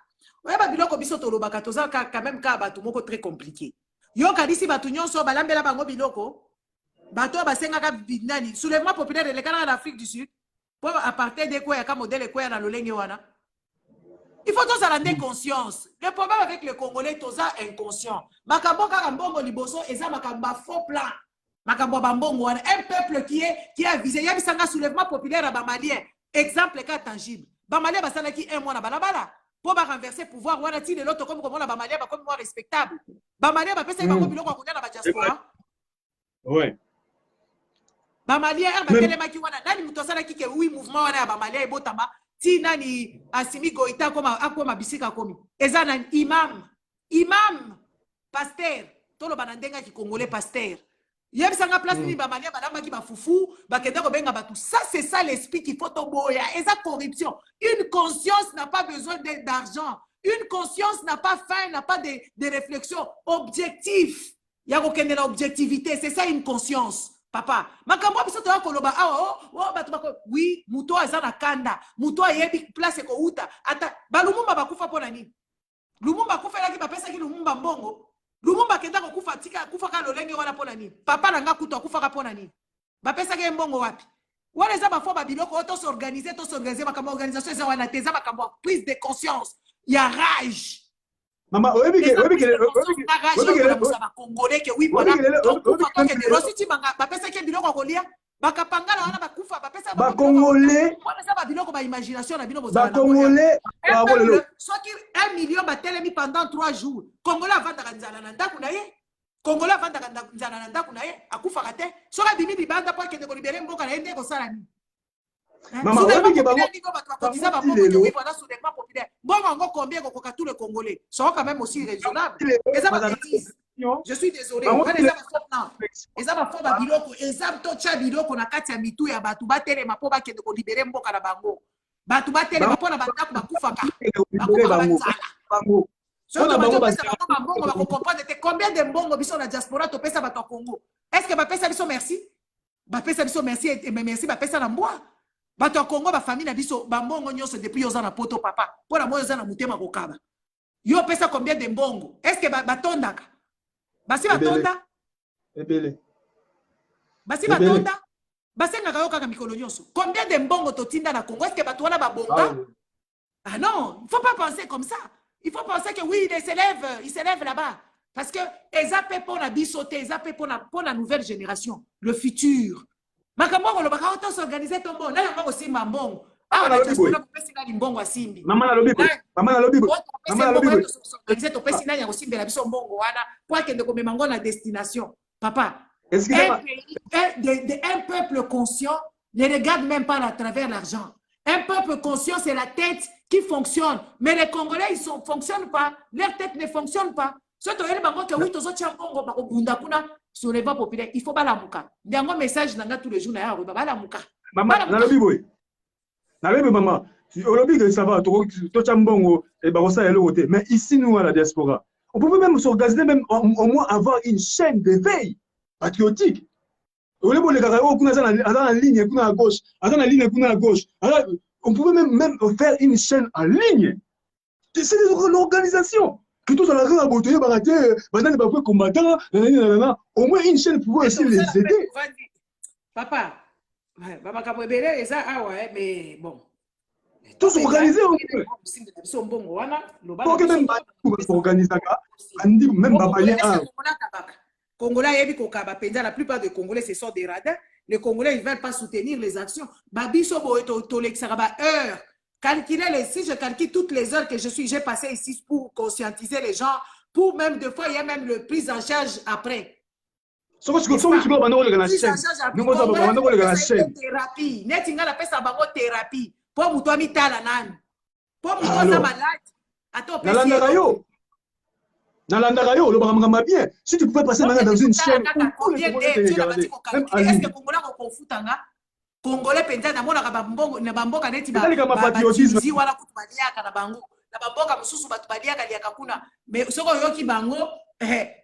oya ba biloko biso to lobaka toza quand même ka ba to moko très compliqué yo kadisi ba to nyonso balambela bango biloko bato basengaka binani soulèvement populaire le Canada d'Afrique du Sud pour apartheid de quoi ya ka modèle quoi na lolenge wana. Il faut tous avoir conscience. Le problème avec les Congolais, tous inconscients. Makambo Karambongo Liboso, et ça Makamba faux plan. Makambo Bambongo, un peuple qui est visé. Il y a un soulèvement populaire à Bamalien. Exemple cas tangible. Bamalien basala qui un mois na balabala pour renverser pouvoir. Wana ti de l'autre comme la Bamalien comme moi respectable. Bamalien ba pesa ba ko biloko ko na ba diaspora. Ouais. Bamalien ba telemaki wana nani mutosala ki ke oui mouvement wana ya Bamalien et botamba. Si nani Assimi Goïta comme akoma bisika komi eza na imam pasteur tolo banandenga ki congolais pasteur yebisanga place ni ba malia balamba ki ba fufu ba kenda ko benga batu ça c'est ça l'esprit qu'il faut toboya eza corruption. Une conscience n'a pas besoin d'argent, une conscience n'a pas faim, n'a pas de réflexion objectif ya ko kende na objectivité, c'est ça une conscience. Papa, makambo biso to koloba awa batu bako oui muto azana kanda muto yebi place ko uta ata balumumba bakufa pona nini lumumba kufa laki bapesa ki lumumba mbongo lumumba kenda ko kufa tika kufa ka lolenge wana pona nini papa nanga kuto kufa ka pona nini bapesa ke mbongo wapi wala za bafo babiloko to s'organiser makambo organisation za wana teza makambo prise de conscience ya rage. Maman, Congolais que oui voilà donc kufa ko de rositi bapesa ke biloko kolia bakapangala wana bakufa bapesa ba Congolais wana za biloko ba imagination na bino ba Congolais soki 1 million batelemi pendant 3 jours Congolais avandaka nzala na ndaku na ye Congolais avandaka nzala na ndaku na ye akufa kate soka bimi bibanda po kende ko libérer mboka na yende ko sala ni maman obi ke bango cotiser ba mboka oui voilà soulèvement populaire bongo ngo combien ko ka tous les Congolais sont quand même aussi raisonnable. Je suis désolé. Eza ba fo ba biloko eza to cha biloko na kati ya mitu ya batu batelema po ba kende ko libérer mboka na bango batu batelema po na bandako bakufa ka bango soto bango pesa bango ba comprendre combien de mbongo biso na diaspora to pesa bato Congo. Est-ce que ba pesa biso merci ba pesa biso merci et merci ba pesa na mbwa bato Congo ba famille na biso ba mbongo nyonso depuis yoza na poto papa po na moyo za na mutema kokaba yo pesa combien de mbongo. Est-ce que batondaka basi batonda ebele basi batonda basenga kayo kaka mikolo nyonso combien de mbongo totinda na Congo. Est-ce que bato wana babonga ah non il faut pas penser comme ça. Il faut penser que oui, il s'élève là-bas. Parce que Ezapé pour la bisoté, Ezapé pour la nouvelle génération, le futur. Makambo le baka autant s'organiser ton bon. Là, il y a aussi Mambon. Ah, la diaspora peut passer dans Limbongo à Simbi. Maman la lobby. Maman la lobby. Maman la lobby. S'organiser ton pays là, il y a aussi de la biso Mbongo wana pour que de comme mango la destination. Papa. Un peuple conscient ne regarde même pas à travers l'argent. Un peuple conscient, c'est la tête qui fonctionne. Mais les Congolais, ils ne fonctionnent pas. Leur tête ne fonctionne pas. Surtout, il faut pas la mouka. Il y a un message dans tous les jours. Maman, la lobby, boy. La lobby, maman. Au lobby, ça va. Mais ici, nous, à la diaspora, on peut même s'organiser, même au moins avoir une chaîne de veille patriotique. On pouvait même faire une chaîne en ligne. C'est l'organisation. Que tous à la rue à beauté, combattant, au moins une chaîne pouvait aussi les aider. Papa, mais bon. Tous organisés. Congolais, la plupart des Congolais, ce sont des radins. Les Congolais, ils ne veulent pas soutenir les actions. Si je calcule toutes les heures que j'ai passées ici pour conscientiser les gens, pour même des fois, il y a même le prise en charge après. Thérapie. Thérapie. Pour muto mitala nani. Pour muto za malade. Attends, Nalandarayo, le bramama bien. Si tu pouvais passer maintenant dans une chaîne. Est-ce que Congolais ont confutanga? Congolais penza na mona kabambongo na bamboka neti ba zi wala kutubaliaka na bango. Na bamboka mususu batubaliaka liaka kuna. Mais soko yoki bango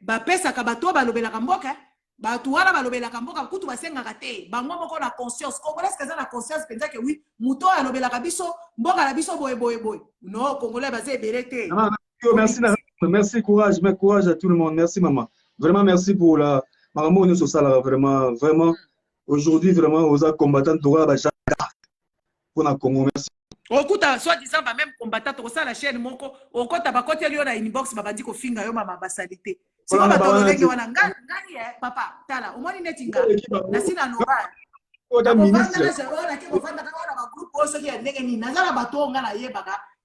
ba pesa ka bato balobelaka mboka. Batu wana balobelaka mboka kutu basengaka te. Bango moko na conscience. Congolais kaza na conscience penza que oui, muto alobelaka biso mboka na biso boye. Non, Congolais bazé belete. Merci, merci, courage à tout le monde. Merci, maman. Vraiment, merci pour la. Maman, nous sommes ça, vraiment. Aujourd'hui, vraiment, aux combattants, pour la Congo. Merci. Okuta, soit-disant, même combattant, pour ça, la chaîne, moko, okota, bakote, liyo na inbox, babandi ko finga yo, mama, basalite. Si on va te lever, wana, ngani, papa, tala, au moins, il n'est pas. Nasi na nora.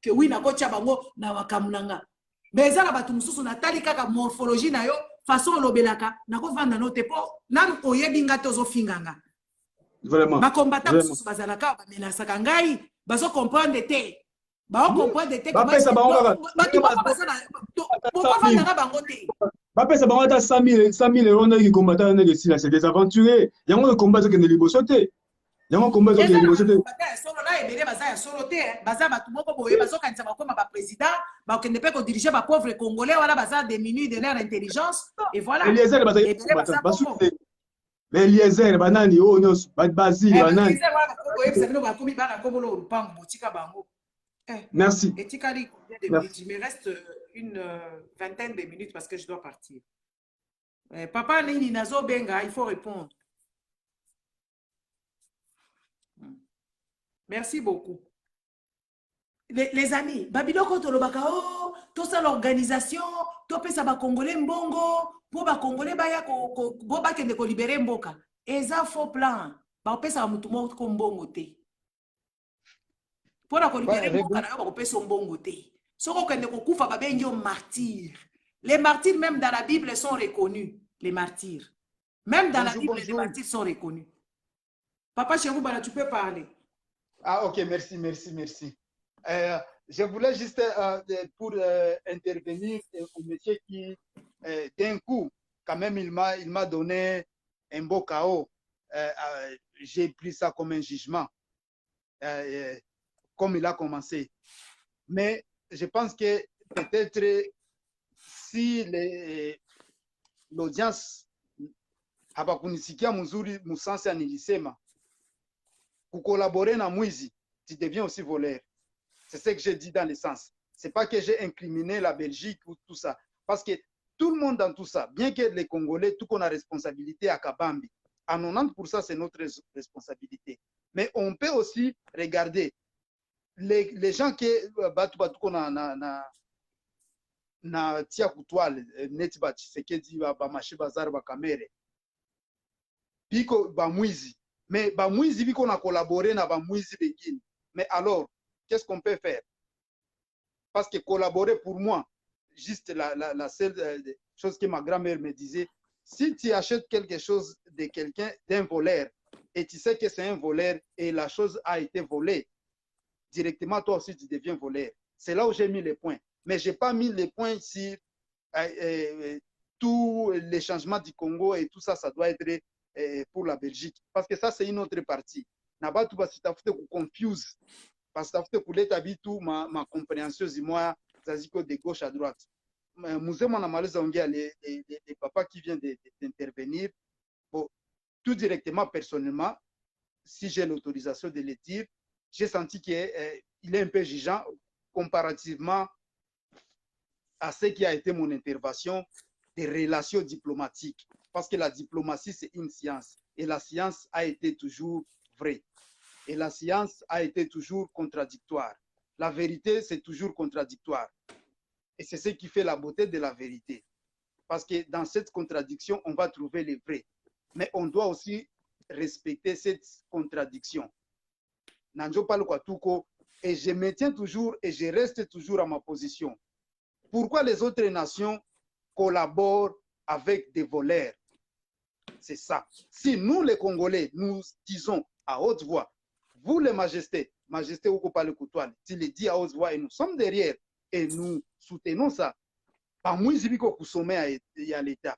Que oui, na kocha bango na wakamunanga. Mais ça, la batu mususu na tali kaka morphologie na yo, façon lobelaka, na ko vanda no tepo, nan oyebinga tozo finganga. Vraiment. Ma combattant mususu bazalaka, ba menasaka ngai, bazo comprendre te. Ba comprendre te comment ça pourquoi vanda bango te. Ba pesa bango ta 100 000 ronda qui combattant na que c'est des aventuriers. Yango combat que ne liboso te. Yango combat que ne liboso te. Solo là ebele baza ya solo te, baza batu moko boye bazo kanisa bakoma ba président, ba kende pe ko diriger ba pauvre congolais wala baza diminuer de leur intelligence et voilà. Eliezer baza mais Eliezer banani oh non Basile banani. Merci. Il me reste une vingtaine de minutes parce que je dois partir. Papa Nini Nazo Benga, il faut répondre. Merci beaucoup. Les amis, Babiloko Tolobaka, oh, tout ça l'organisation, tout ça ba Congolais mbongo, pour ba Congolais baya ko ba kende ko libérer mboka. Eza faux plan. Ba pesa mutu mo ko mbongo te. Pour la ko libérer mboka na yo ba pesa mbongo te. Soko kende ko kufa ba bengi yo martyr. Les martyrs même dans la Bible sont reconnus, les martyrs. Même dans la Bible les martyrs sont reconnus. Papa Chérou Bala, tu peux parler. Ah, ok, merci. Je voulais juste pour intervenir au monsieur qui, d'un coup, quand même, il m'a donné un beau chaos. J'ai pris ça comme un jugement, comme il a commencé. Mais je pense que peut-être si l'audience habakunisikia mzuri musansi anilisema pour collaborer dans Mouizi, tu deviens aussi voleur. C'est ce que j'ai dit dans le sens. C'est pas que j'ai incriminé la Belgique ou tout ça. Parce que tout le monde dans tout ça, bien que les Congolais, tout qu'on a responsabilité à Kabambi, à 90% c'est notre responsabilité. Mais on peut aussi regarder les gens qui na tia kutwale neti ba Tshisekedi ba mashi bazar ba kamere biko ba mwizi mais ba mwizi biko na collaborer na ba mwizi begine. Mais alors qu'est-ce qu'on peut faire? Parce que collaborer pour moi juste la seule chose que ma grand-mère me disait, si tu achètes quelque chose de quelqu'un, d'un voleur, et tu sais que c'est un voleur et la chose a été volée, directement toi aussi tu deviens voleur. C'est là où j'ai mis les points. Mais je n'ai pas mis les points sur tous les changements du Congo et tout ça, ça doit être pour la Belgique. Parce que ça, c'est une autre partie. N'a-pas tout parce que tu as fait confuse. Parce que tu as fait tout ma compréhension, moi, de gauche à droite. Les papas qui viennent d'intervenir, bon, tout directement, personnellement, si j'ai l'autorisation de le dire, j'ai senti qu'il est un peu jugeant comparativement à ce qui a été mon intervention des relations diplomatiques. Parce que la diplomatie, c'est une science. Et la science a été toujours vraie. Et la science a été toujours contradictoire. La vérité, c'est toujours contradictoire. Et c'est ce qui fait la beauté de la vérité. Parce que dans cette contradiction, on va trouver les vrais. Mais on doit aussi respecter cette contradiction. Nanjo parle quoi tout. Et je me tiens toujours et je reste toujours à ma position. Pourquoi les autres nations collaborent avec des voleurs? C'est ça. Si nous, les Congolais, nous disons à haute voix, vous, les majestés, majesté ou pas le coutoir, tu le dis à haute voix et nous sommes derrière et nous soutenons ça. Pas moins sommet à l'État.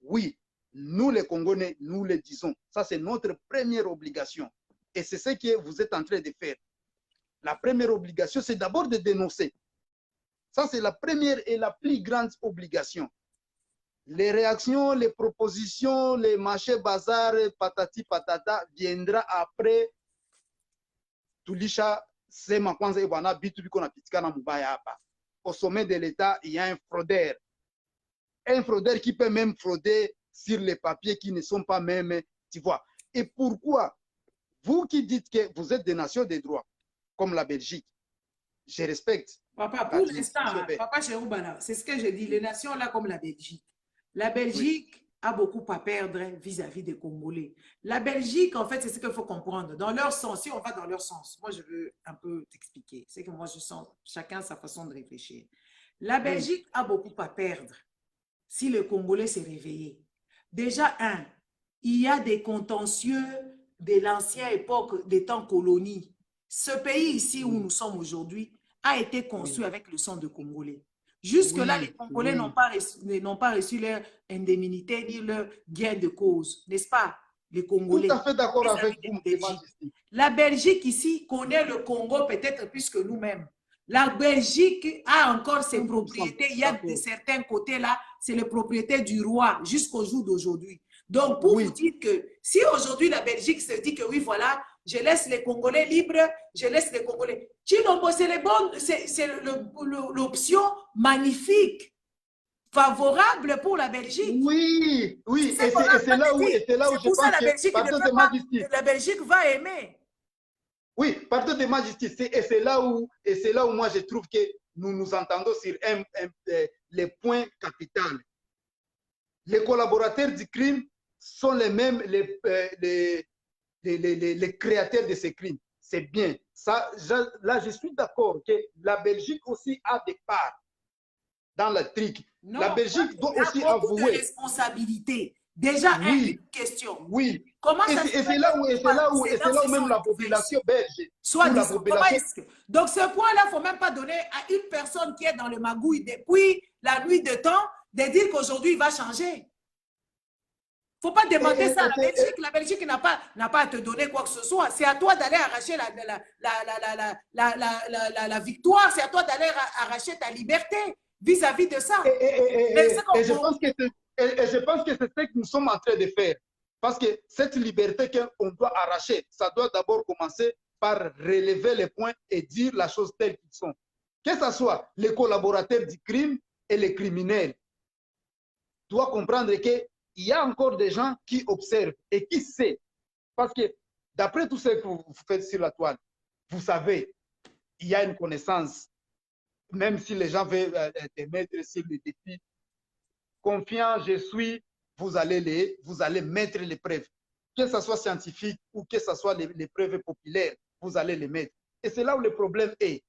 Oui, nous, les Congolais, nous le disons. Ça, c'est notre première obligation. Et c'est ce que vous êtes en train de faire. La première obligation, c'est d'abord de dénoncer. Ça, c'est la première et la plus grande obligation. Les réactions, les propositions, les marchés bazar, patati patata, viendra après. Tulisha, c'est ma kwanza ibana bitu biko na pitika na mubaya hapa. Au sommet de l'État, il y a un fraudeur. Un fraudeur qui peut même frauder sur les papiers qui ne sont pas même, tu vois. Et pourquoi? Vous qui dites que vous êtes des nations de droit, comme la Belgique, je respecte. Papa, pour l'instant, Papa Cheroubana, c'est ce que je dis, les nations là comme la Belgique. La Belgique a beaucoup à perdre vis-à-vis des Congolais. La Belgique, en fait, c'est ce qu'il faut comprendre. Dans leur sens, si on va dans leur sens, moi, je veux un peu t'expliquer. C'est que moi, je sens chacun sa façon de réfléchir. La Belgique a beaucoup à perdre si le Congolais s'est réveillé. Déjà, il y a des contentieux de l'ancienne époque des temps colonies. Ce pays ici où nous sommes aujourd'hui a été construit avec le sang de Congolais. Jusque-là, les Congolais n'ont pas reçu leur indemnité ni leur gain de cause, n'est-ce pas? Les Congolais. Tout à fait d'accord avec vous, La Belgique ici connaît le Congo peut-être plus que nous-mêmes. La Belgique a encore ses propriétés. Il y a de certains côtés-là, c'est les propriétés du roi jusqu'au jour d'aujourd'hui. Donc, pour vous dire que si aujourd'hui la Belgique se dit que oui, voilà, je laisse les Congolais libres, je laisse les Congolais. Chilombo, c'est l'option magnifique, favorable pour la Belgique. Oui, oui, et c'est là où je pense que la Belgique va aimer. Oui, pardon de ma justice, et c'est là où moi je trouve que nous nous entendons sur les points capitaux. Les collaborateurs du crime sont les mêmes, les créateurs de ces crimes. C'est bien. Ça, là, je suis d'accord que la Belgique aussi a des parts dans le truc. Non, la Belgique doit aussi avouer. De responsabilité. Déjà, une question. Oui. Comment ça et c'est là où même la population belge. Soit la population. Donc, ce point-là, il ne faut même pas donner à une personne qui est dans le magouille depuis la nuit de temps de dire qu'aujourd'hui, il va changer. Il ne faut pas demander ça à la Belgique. La Belgique n'a pas à te donner quoi que ce soit. C'est à toi d'aller arracher la victoire. C'est à toi d'aller arracher ta liberté vis-à-vis de ça. Et je pense que c'est ce que nous sommes en train de faire. Parce que cette liberté qu'on doit arracher, ça doit d'abord commencer par relever les points et dire la chose telle qu'ils sont. Que ce soit les collaborateurs du crime et les criminels. Doit comprendre qu'il y a encore des gens qui observent et qui savent. Parce que d'après tout ce que vous faites sur la toile, vous savez, il y a une connaissance même si les gens veulent te mettre sur le défi, confiant, je suis, vous allez mettre les preuves. Que ce soit scientifique ou que ce soit les preuves populaires, vous allez les mettre. Et c'est là où le problème est.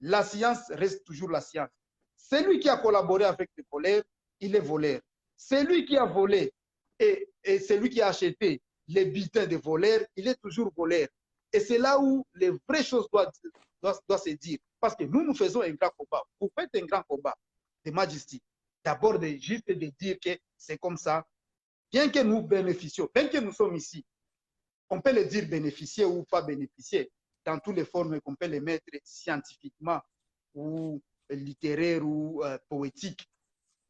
La science reste toujours la science. Celui qui a collaboré avec les voleurs, il est voleur. Celui qui a volé et celui qui a acheté les bulletins de voleurs, il est toujours voleur. Et c'est là où les vraies choses doivent se dire. Parce que nous faisons un grand combat. Vous faites un grand combat de majesté. D'abord, juste de dire que c'est comme ça. Bien que nous bénéficions, bien que nous sommes ici, on peut le dire bénéficier ou pas bénéficier, dans toutes les formes qu'on peut les mettre scientifiquement ou littéraires ou poétiques.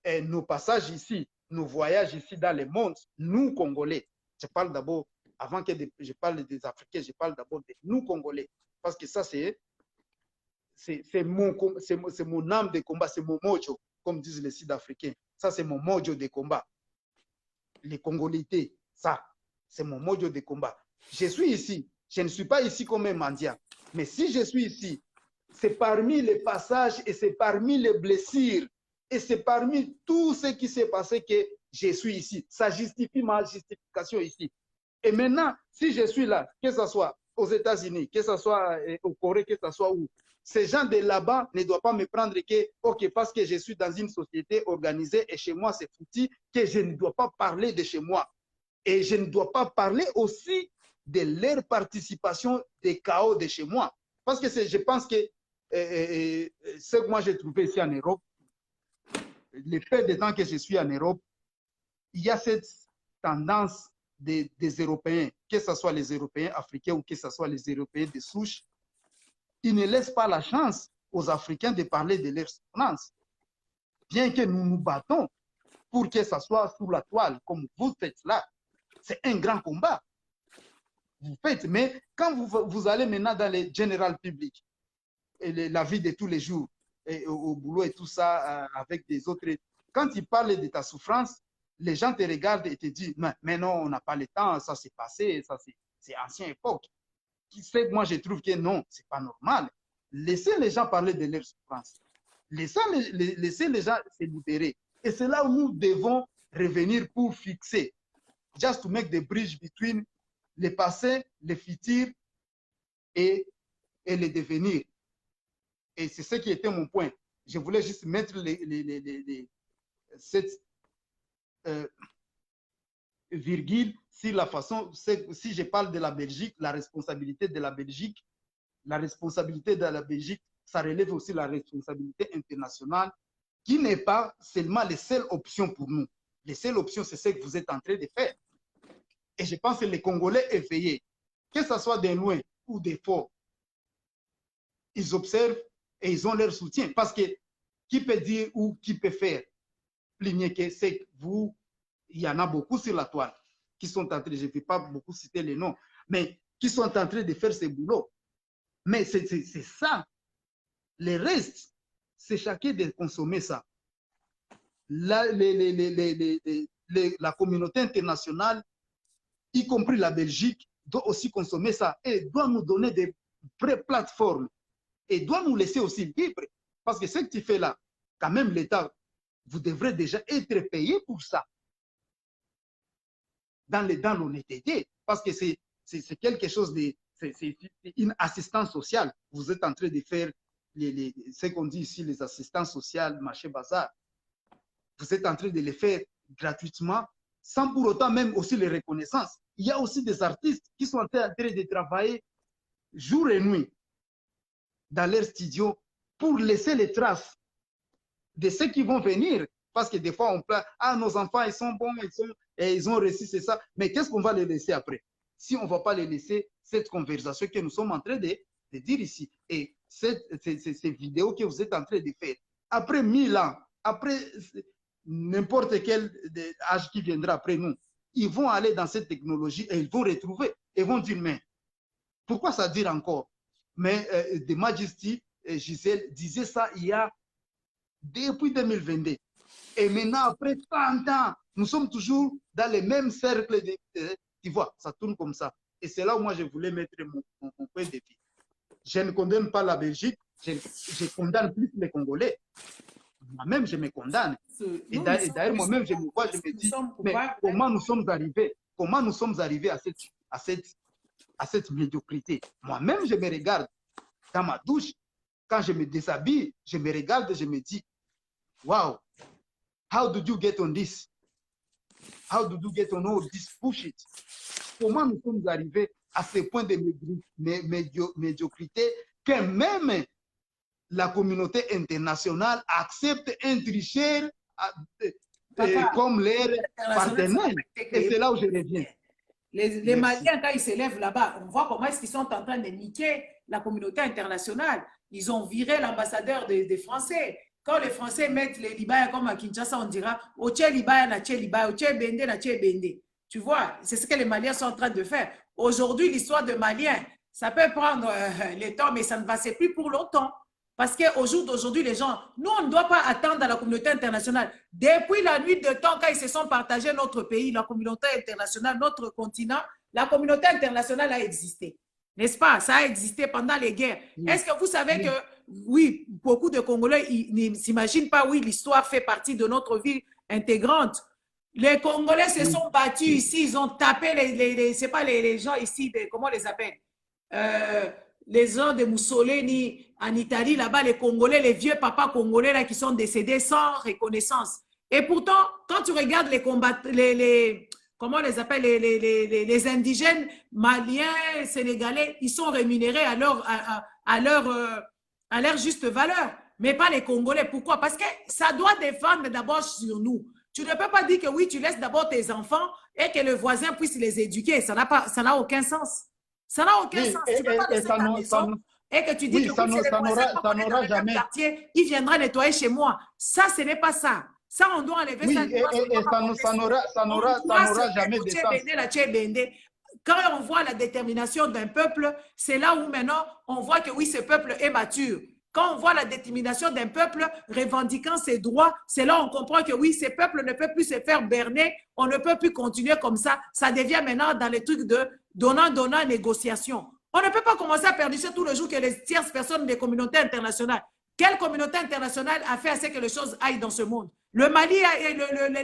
Et nos passages ici, nos voyages ici dans le monde, nous, Congolais, je parle d'abord, avant que je parle des Africains, je parle d'abord de nous, Congolais. Parce que ça, c'est mon âme de combat, c'est mon mojo, comme disent les Sud-Africains. Ça, c'est mon mojo de combat. Les Congolités, ça, c'est mon mojo de combat. Je suis ici, je ne suis pas ici comme un mendiant. Mais si je suis ici, c'est parmi les passages et c'est parmi les blessures et c'est parmi tout ce qui s'est passé que je suis ici. Ça justifie ma justification ici. Et maintenant, si je suis là, que ce soit aux États-Unis, que ce soit au Corée, que ce soit où, ces gens de là-bas ne doivent pas me prendre que, ok, parce que je suis dans une société organisée et chez moi c'est foutu, que je ne dois pas parler de chez moi. Et je ne dois pas parler aussi de leur participation des chaos de chez moi. Parce que je pense que ce que moi j'ai trouvé ici en Europe, le fait de temps que je suis en Europe, il y a cette tendance des Européens, que ce soit les Européens africains ou que ce soit les Européens de souche, ils ne laissent pas la chance aux Africains de parler de leur souffrance. Bien que nous nous battons pour que ça soit sous la toile, comme vous faites là, c'est un grand combat. Vous faites, mais quand vous allez maintenant dans les général public, et la vie de tous les jours, et au boulot et tout ça, avec des autres, quand ils parlent de ta souffrance, les gens te regardent et te disent, mais non, on n'a pas le temps, ça s'est passé, ça c'est ancienne époque. Qui fait que moi je trouve que non, c'est pas normal. Laissez les gens parler de leur souffrance. Laissez les gens se libérer. Et c'est là où nous devons revenir pour fixer. Just to make the bridge between le passé, le futur et le devenir. Et c'est ce qui était mon point. Je voulais juste mettre cette virgule sur la façon, si je parle de la Belgique, la responsabilité de la Belgique, ça relève aussi la responsabilité internationale, qui n'est pas seulement les seules options pour nous. Les seules options, c'est ce que vous êtes en train de faire. Et je pense que les Congolais éveillés, que ce soit des loin ou des forts, ils observent et ils ont leur soutien. Parce que qui peut dire ou qui peut faire plus mieux que c'est vous, il y en a beaucoup sur la toile qui sont en train, je ne vais pas beaucoup citer les noms, mais qui sont en train de faire ce boulot. Mais c'est ça. Le reste, c'est chacun de consommer ça. La communauté internationale, y compris la Belgique, doit aussi consommer ça et doit nous donner des vraies plateformes et doit nous laisser aussi libres. Parce que ce que tu fais là, quand même l'État, vous devrez déjà être payé pour ça. Dans l'honnêteté, parce que c'est quelque chose de... C'est une assistance sociale. Vous êtes en train de faire ce qu'on dit ici, les assistances sociales, marché bazar. Vous êtes en train de les faire gratuitement, sans pour autant même aussi les reconnaissances. Il y a aussi des artistes qui sont en train de travailler jour et nuit dans leur studio pour laisser les traces de ceux qui vont venir. Parce que des fois, on plaint, ah, nos enfants, ils sont bons, ils ont réussi, c'est ça. Mais qu'est-ce qu'on va les laisser après? Si on ne va pas les laisser cette conversation que nous sommes en train de dire ici, et ces vidéos que vous êtes en train de faire, après 1000 ans, après n'importe quel âge qui viendra après nous, ils vont aller dans cette technologie et ils vont retrouver, et vont dire, mais pourquoi ça dure encore? Mais The Majesty, Gisèle, disait ça il y a depuis 2022. Et maintenant, après 30 ans, nous sommes toujours dans les mêmes cercles. Tu vois, ça tourne comme ça. Et c'est là où moi, je voulais mettre mon point de vue. Je ne condamne pas la Belgique. je condamne plus les Congolais. Moi-même, je me condamne. Et d'ailleurs, moi-même, je me vois, je me dis, mais comment nous sommes arrivés à cette médiocrité? Moi-même, je me regarde dans ma douche. Quand je me déshabille, je me regarde et je me dis, wow, how did you get on this? How did you get on all this bullshit? Comment nous sommes arrivés à ce point de médiocrité que même la communauté internationale accepte un tricheur comme leur partenaire. Et c'est là où je reviens. Les Maliens, quand ils s'élèvent là-bas, on voit comment est-ce qu'ils sont en train de niquer la communauté internationale. Ils ont viré l'ambassadeur des Français. Quand les Français mettent les Libyens comme à Kinshasa, on dira « Oche Libya na che Libya, Oche Bende na che Bende ». Tu vois, c'est ce que les Maliens sont en train de faire. Aujourd'hui, l'histoire de Maliens, ça peut prendre le temps, mais ça ne va se plus pour longtemps. Parce qu'au jour d'aujourd'hui, les gens, nous, on ne doit pas attendre à la communauté internationale. Depuis la nuit de temps, quand ils se sont partagés notre pays, la communauté internationale, notre continent, la communauté internationale a existé. N'est-ce pas? Ça a existé pendant les guerres. Est-ce que vous savez que, oui, beaucoup de Congolais ne s'imaginent pas, oui, l'histoire fait partie de notre vie intégrante. Les Congolais se sont battus ici, ils ont tapé c'est pas les gens ici, comment on les appelle? Les gens de Mussolini en Italie, là-bas, les Congolais, les vieux papas congolais là, qui sont décédés sans reconnaissance. Et pourtant, quand tu regardes les combats, comment on les appelle, les indigènes maliens, sénégalais, ils sont rémunérés à leur juste valeur, mais pas les Congolais. Pourquoi? Parce que ça doit défendre d'abord sur nous. Tu ne peux pas dire que oui, tu laisses d'abord tes enfants et que le voisin puisse les éduquer. Ça n'a aucun sens. Ça n'a aucun sens. Tu ne peux pas laisser ta maison et que tu dis que oui, c'est le voisin dans jamais. Quartier, il viendra nettoyer chez moi. Ça, ce n'est pas ça. Ça, on doit enlever ça. Ça n'aura jamais de sens. Quand on voit la détermination d'un peuple, c'est là où maintenant on voit que oui, ce peuple est mature. Quand on voit la détermination d'un peuple revendiquant ses droits, c'est là où on comprend que oui, ce peuple ne peut plus se faire berner, on ne peut plus continuer comme ça. Ça devient maintenant dans les trucs de donnant, négociation. On ne peut pas commencer à perdicher tout le jour que les tierces personnes des communautés internationales. Quelle communauté internationale a fait à ce que les choses aillent dans ce monde? Le Mali et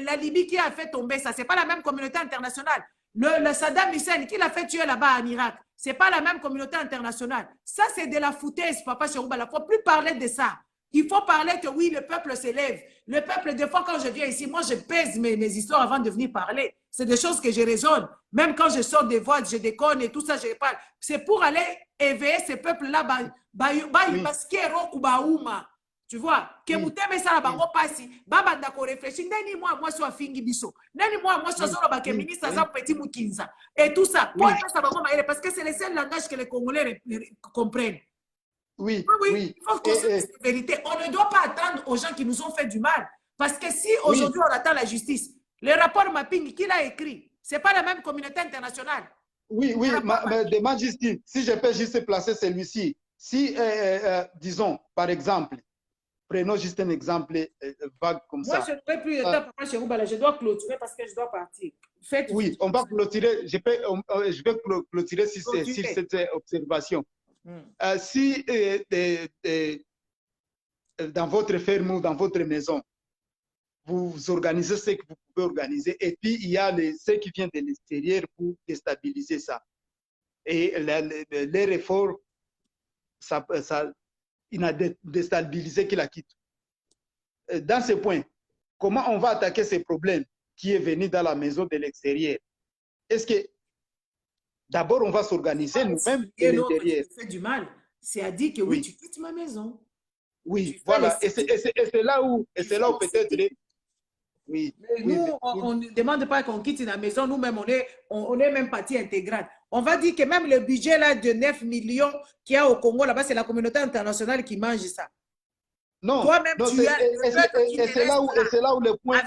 la Libye qui a fait tomber ça, ce n'est pas la même communauté internationale. Le Saddam Hussein qui l'a fait tuer là-bas en Irak, ce n'est pas la même communauté internationale. Ça, c'est de la foutaise, Papa Cherouba. Il ne faut plus parler de ça. Il faut parler que oui, le peuple s'élève. Le peuple, des fois, quand je viens ici, moi, je pèse mes histoires avant de venir parler. C'est des choses que je raisonne. Même quand je sors des voix, je déconne et tout ça, je parle. C'est pour aller éveiller ce peuple-là. Tu vois, que muteme ça bango pasi, baba ndako réfléchir, nani moi soit fingi biso, nani moi soit zolo ba que ministre ça petit mukinza et tout ça. Pour ça bango maele parce que c'est le seul langage que les Congolais comprennent. Oui. Il faut qu'on se dise la vérité. On ne doit pas attendre aux gens qui nous ont fait du mal. Parce que si aujourd'hui on attend la justice, le rapport Mapping, qui l'a écrit? Ce n'est pas la même communauté internationale. Oui, de Majesty, si je peux juste placer celui-ci. Si, disons, par exemple, prenons juste un exemple vague comme ça. Moi, je ne peux plus le temps, Papa Cherouba, je dois clôturer parce que je dois partir. Oui, on va clôturer. Je vais clôturer sur cette observation. Si dans votre ferme ou dans votre maison, vous organisez ce que vous pouvez organiser, et puis il y a ceux qui viennent de l'extérieur pour déstabiliser ça. Et les efforts, il n'a déstabilisé qu'il la quitte. Dans ce point, comment on va attaquer ces problèmes qui est venu dans la maison de l'extérieur? Est-ce que d'abord on va s'organiser nous-mêmes de l'intérieur? Tu fais du mal. C'est à dire que oui, tu quittes ma maison. Oui, voilà. Et c'est là où peut-être... Oui. Nous, on ne demande pas qu'on quitte la maison. Nous-mêmes, on est même partie intégrante. On va dire que même le budget là, de 9 millions qu'il y a au Congo, là-bas, c'est la communauté internationale qui mange ça. Non, toi-même, c'est là où le point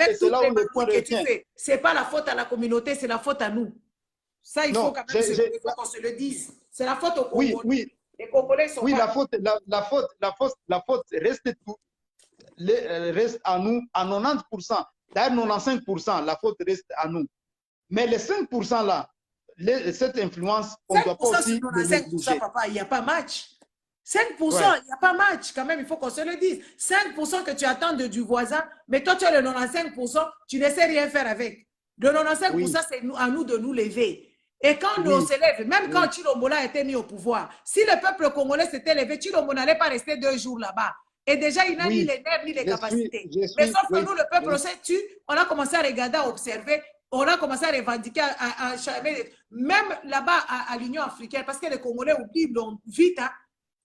retient. Ce n'est pas la faute à la communauté, c'est la faute à nous. Ça, il faut quand même qu'on se le dise. C'est la faute au Congo. Oui. Les Congolais sont la faute reste à nous à 90%. D'ailleurs, 95%, la faute reste à nous. Mais les 5% là, cette influence, on ne doit pas aussi... 95%, papa, il n'y a pas match. 5%, il n'y a pas match quand même, il faut qu'on se le dise. 5% que tu attends du voisin, mais toi tu as le 95%, tu ne sais rien faire avec. Le 95%, c'est à nous de nous lever. Et quand on se lève, même quand Chilombo a été mis au pouvoir, si le peuple congolais s'était levé, Chilombo n'allait pas rester 2 jours là-bas. Et déjà, il n'a ni les nerfs ni les capacités. Mais sauf que nous, le peuple, on s'est tué, on a commencé à regarder, à observer, on a commencé à revendiquer, à même là-bas à l'Union africaine, parce que les Congolais oublient vite, hein,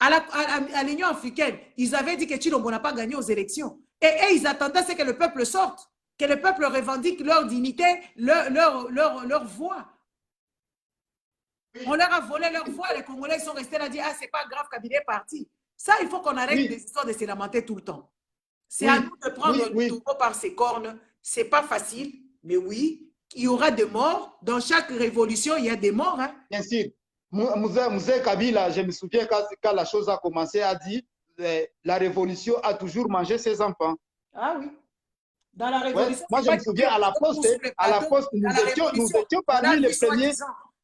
à l'Union africaine, ils avaient dit que Chilombo n'a pas gagné aux élections. Et ils attendaient à ce que le peuple sorte, que le peuple revendique leur dignité, leur voix. On leur a volé leur voix, les Congolais sont restés là, dire ah, c'est pas grave, Kabila est parti. Ça, il faut qu'on arrête des histoires de se lamenter tout le temps. C'est à nous de prendre le taureau par ses cornes. C'est pas facile, mais oui, il y aura des morts. Dans chaque révolution, il y a des morts. Hein. Bien sûr. Moussé Kabila, je me souviens quand la chose a commencé, a dit la révolution a toujours mangé ses enfants. Ah oui. Dans la révolution. Moi, je me souviens à la poste, nous étions parmi les premiers.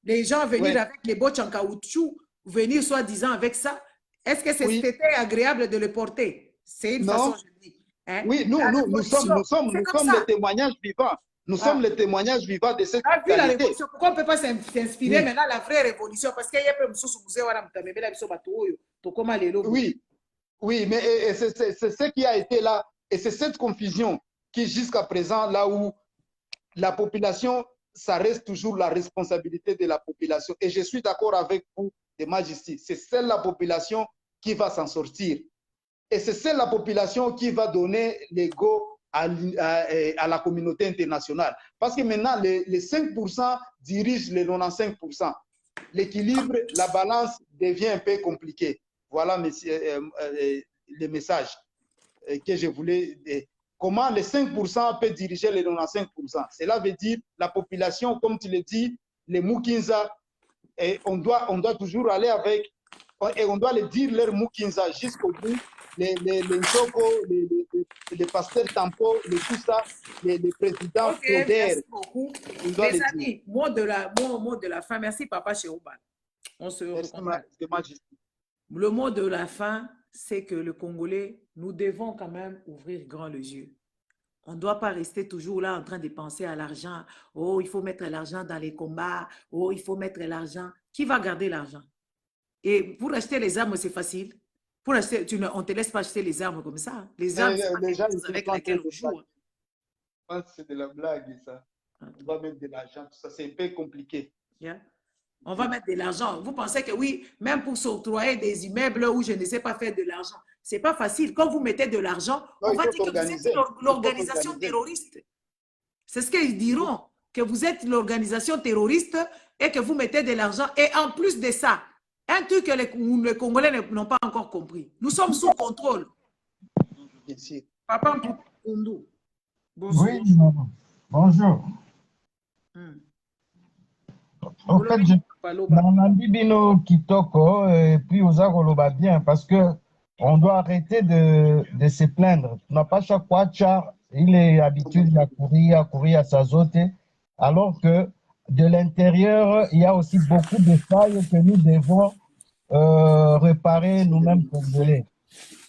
Les gens venir avec les bottes en caoutchouc, venir soi-disant avec ça. Est-ce que c'était agréable de le porter? C'est une façon, je dis. Hein? Oui, nous sommes les témoignages vivants. Nous sommes les témoignages vivants de cette réalité. Pourquoi on ne peut pas s'inspirer maintenant la vraie révolution? Parce qu'il y a peu de oui, mais c'est ce qui a été là. Et c'est cette confusion qui, jusqu'à présent, là où la population, ça reste toujours la responsabilité de la population. Et je suis d'accord avec vous, de Majesté. C'est celle la population qui va s'en sortir. Et c'est celle la population qui va donner l'ego à la communauté internationale. Parce que maintenant, les 5% dirigent les 95%. L'équilibre, la balance devient un peu compliqué. Voilà le message que je voulais. Comment les 5% peuvent diriger les 95%? Cela veut dire la population, comme tu le dis, les Mukinza, et on doit toujours aller avec, et on doit le dire leur Mukinza jusqu'au bout, les Nzoko, les pasteurs Tampo, tout ça, les présidents merci beaucoup. Les amis, mot de la fin. Merci Papa Chérouban. On se reprend. Le mot de la fin, c'est que le Congolais, nous devons quand même ouvrir grand les yeux. On ne doit pas rester toujours là en train de penser à l'argent. Oh, il faut mettre l'argent dans les combats. Oh, il faut mettre l'argent. Qui va garder l'argent? Et pour acheter les armes, c'est facile. Pour acheter, on ne te laisse pas acheter les armes comme ça. Les armes, c'est avec lesquelles on joue. Je pense que c'est de la blague, ça. On va mettre de l'argent, tout ça. C'est un peu compliqué. Yeah. On va mettre de l'argent. Vous pensez que oui, même pour s'octroyer des immeubles où je ne sais pas faire de l'argent, ce n'est pas facile. Quand vous mettez de l'argent, on va dire que vous êtes l'organisation terroriste. C'est ce qu'ils diront, que vous êtes l'organisation terroriste et que vous mettez de l'argent. Et en plus de ça, un truc que les Congolais n'ont pas encore compris. Nous sommes sous contrôle. Papa Mpundu. Bonjour. Oui, maman. Bonjour. En fait, Bino Kitoko, et puis aux Koloba bien, parce que on doit arrêter de se plaindre. On n'a pas chaque fois, il est habitué à courir à s'azoter, alors que de l'intérieur, il y a aussi beaucoup de failles que nous devons réparer nous-mêmes congolais.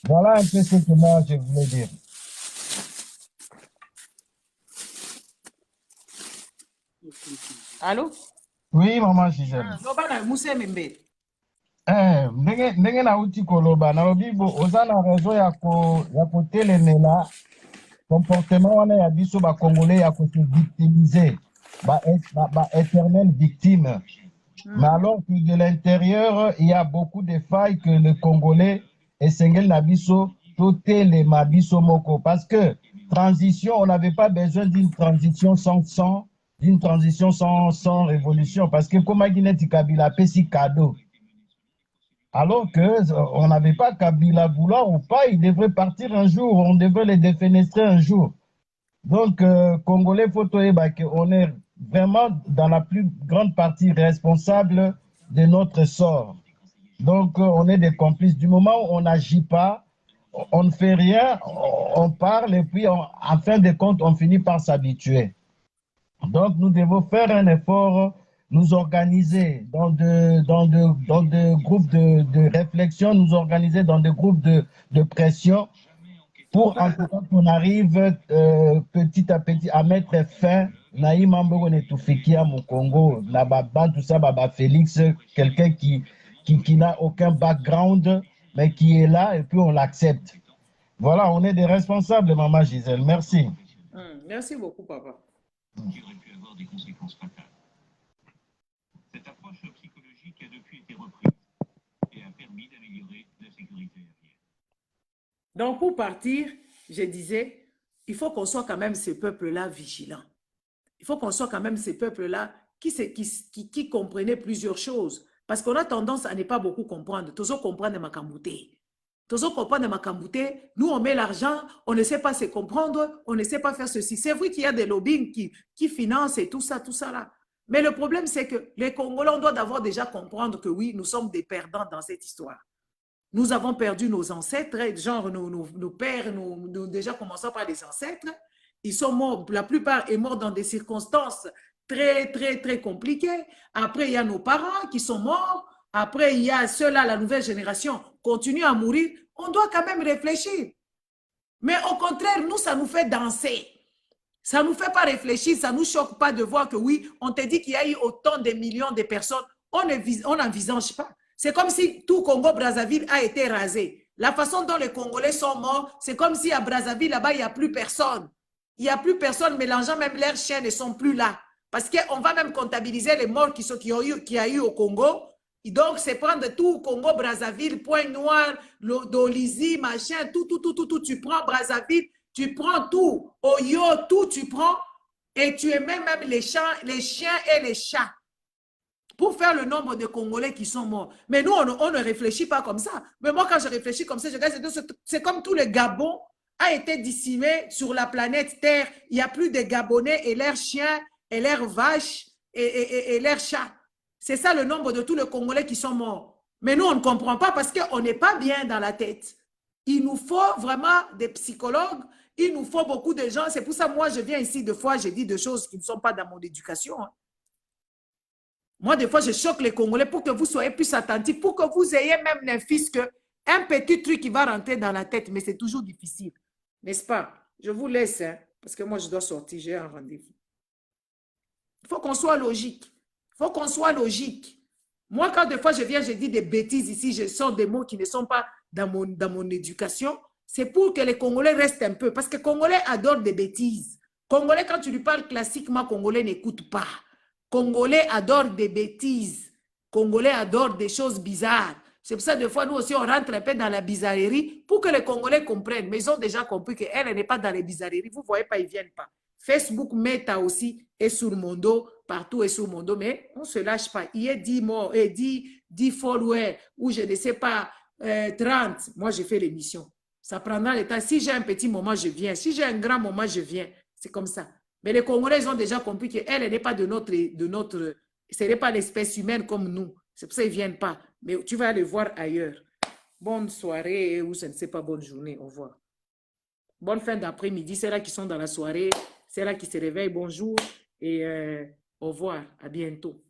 Voilà un peu ce que moi je voulais dire. Allô? Oui, maman Gisèle. Ndenge na uti koloba na obibo ozana raison ya kotelemela comportement wana ya biso ba congolais ya ko se victimiser ba éternelle victime. Mais alors que de l'intérieur il y a beaucoup de failles que le congolais esengel na biso totelema biso moko, parce que transition, on n'avait pas besoin d'une transition sans révolution, parce que comme Guinée Kabila pesi cadeau. Alors qu'on n'avait pas Kabila vouloir ou pas, il devrait partir un jour, on devrait les défenestrer un jour. Donc, Congolais, on est vraiment dans la plus grande partie responsable de notre sort. Donc, on est des complices. Du moment où on n'agit pas, on ne fait rien, on parle et puis, en fin de compte, on finit par s'habituer. Donc, nous devons faire un effort nous organiser dans de groupes de réflexion, nous organiser dans des groupes de pression pour en tout cas qu'on arrive petit à petit à mettre fin Naïma Mboko Netufikia au Congo, tout ça, Baba Félix, quelqu'un qui n'a aucun background, mais qui est là et puis on l'accepte. Voilà, on est des responsables, Maman Gisèle. Merci. Merci beaucoup, papa. Qui aurait pu avoir des conséquences fatales. Cette approche psychologique a depuis été reprise et a permis d'améliorer la sécurité aérienne. Donc, pour partir, je disais, il faut qu'on soit quand même ce peuple-là vigilant. Il faut qu'on soit quand même ces peuples-là qui comprenaient plusieurs choses. Parce qu'on a tendance à ne pas beaucoup comprendre. Toujours comprendre ma cambouté. Toujours comprendre ma cambouté. Nous, on met l'argent, on ne sait pas se comprendre, on ne sait pas faire ceci. C'est vrai qu'il y a des lobbying qui financent et tout ça là. Mais le problème, c'est que les Congolais, on doit d'abord déjà comprendre que oui, nous sommes des perdants dans cette histoire. Nous avons perdu nos ancêtres, genre nos pères, déjà commençons par les ancêtres. Ils sont morts, la plupart est mort dans des circonstances très compliquées. Après, il y a nos parents qui sont morts. Après, il y a ceux-là, la nouvelle génération, continue à mourir. On doit quand même réfléchir. Mais au contraire, nous, ça nous fait danser. Ça ne nous fait pas réfléchir, ça ne nous choque pas de voir que oui, on te dit qu'il y a eu autant de millions de personnes. On n'envisage pas. C'est comme si tout Congo-Brazzaville a été rasé. La façon dont les Congolais sont morts, c'est comme si à Brazzaville, là-bas, il n'y a plus personne. Il n'y a plus personne mélangeant, même leurs chiens ne sont plus là. Parce qu'on va même comptabiliser les morts qu'il y a eu au Congo. Et donc, c'est prendre tout Congo-Brazzaville, Pointe-Noire, Dolisie, machin, tout. Tu prends Brazzaville, tu prends tout. Oyo, tout, tu prends. Et tu émets même les chiens et les chats. Pour faire le nombre de Congolais qui sont morts. Mais nous, on ne réfléchit pas comme ça. Mais moi, quand je réfléchis comme ça, je regarde, c'est comme tout le Gabon a été décimé sur la planète Terre. Il n'y a plus de Gabonais et leurs chiens et leurs vaches et leurs chats. C'est ça le nombre de tous les Congolais qui sont morts. Mais nous, on ne comprend pas parce qu'on n'est pas bien dans la tête. Il nous faut vraiment des psychologues. Il nous faut beaucoup de gens. C'est pour ça, moi, je viens ici, des fois, je dis des choses qui ne sont pas dans mon éducation. Moi, des fois, je choque les Congolais pour que vous soyez plus attentifs, pour que vous ayez même un fils qu'un petit truc qui va rentrer dans la tête. Mais c'est toujours difficile. N'est-ce pas? Je vous laisse, hein, parce que moi, je dois sortir. J'ai un rendez-vous. Il faut qu'on soit logique. Il faut qu'on soit logique. Moi, quand des fois, je viens, je dis des bêtises ici, je sors des mots qui ne sont pas dans mon éducation, c'est pour que les Congolais restent un peu. Parce que les Congolais adorent des bêtises. Congolais, quand tu lui parles classiquement, Congolais n'écoute pas. Congolais adorent des bêtises. Congolais adorent des choses bizarres. C'est pour ça, des fois, nous aussi, on rentre un peu dans la bizarrerie pour que les Congolais comprennent. Mais ils ont déjà compris qu'elle n'est pas dans les bizarreries. Vous ne voyez pas, ils ne viennent pas. Facebook, Meta aussi, est sur mon dos. Partout est sur mon dos. Mais on ne se lâche pas. Il y a 10 morts, 10 followers, ou je ne sais pas, 30. Moi, je fais l'émission. Ça prendra le temps. Si j'ai un petit moment, je viens. Si j'ai un grand moment, je viens. C'est comme ça. Mais les Congolais ont déjà compris qu'elle n'est pas de notre ce n'est pas l'espèce humaine comme nous. C'est pour ça qu'ils ne viennent pas. Mais tu vas les voir ailleurs. Bonne soirée ou je ne sais pas, bonne journée. Au revoir. Bonne fin d'après-midi. C'est là qui sont dans la soirée. C'est là qui se réveillent. Bonjour et au revoir. À bientôt.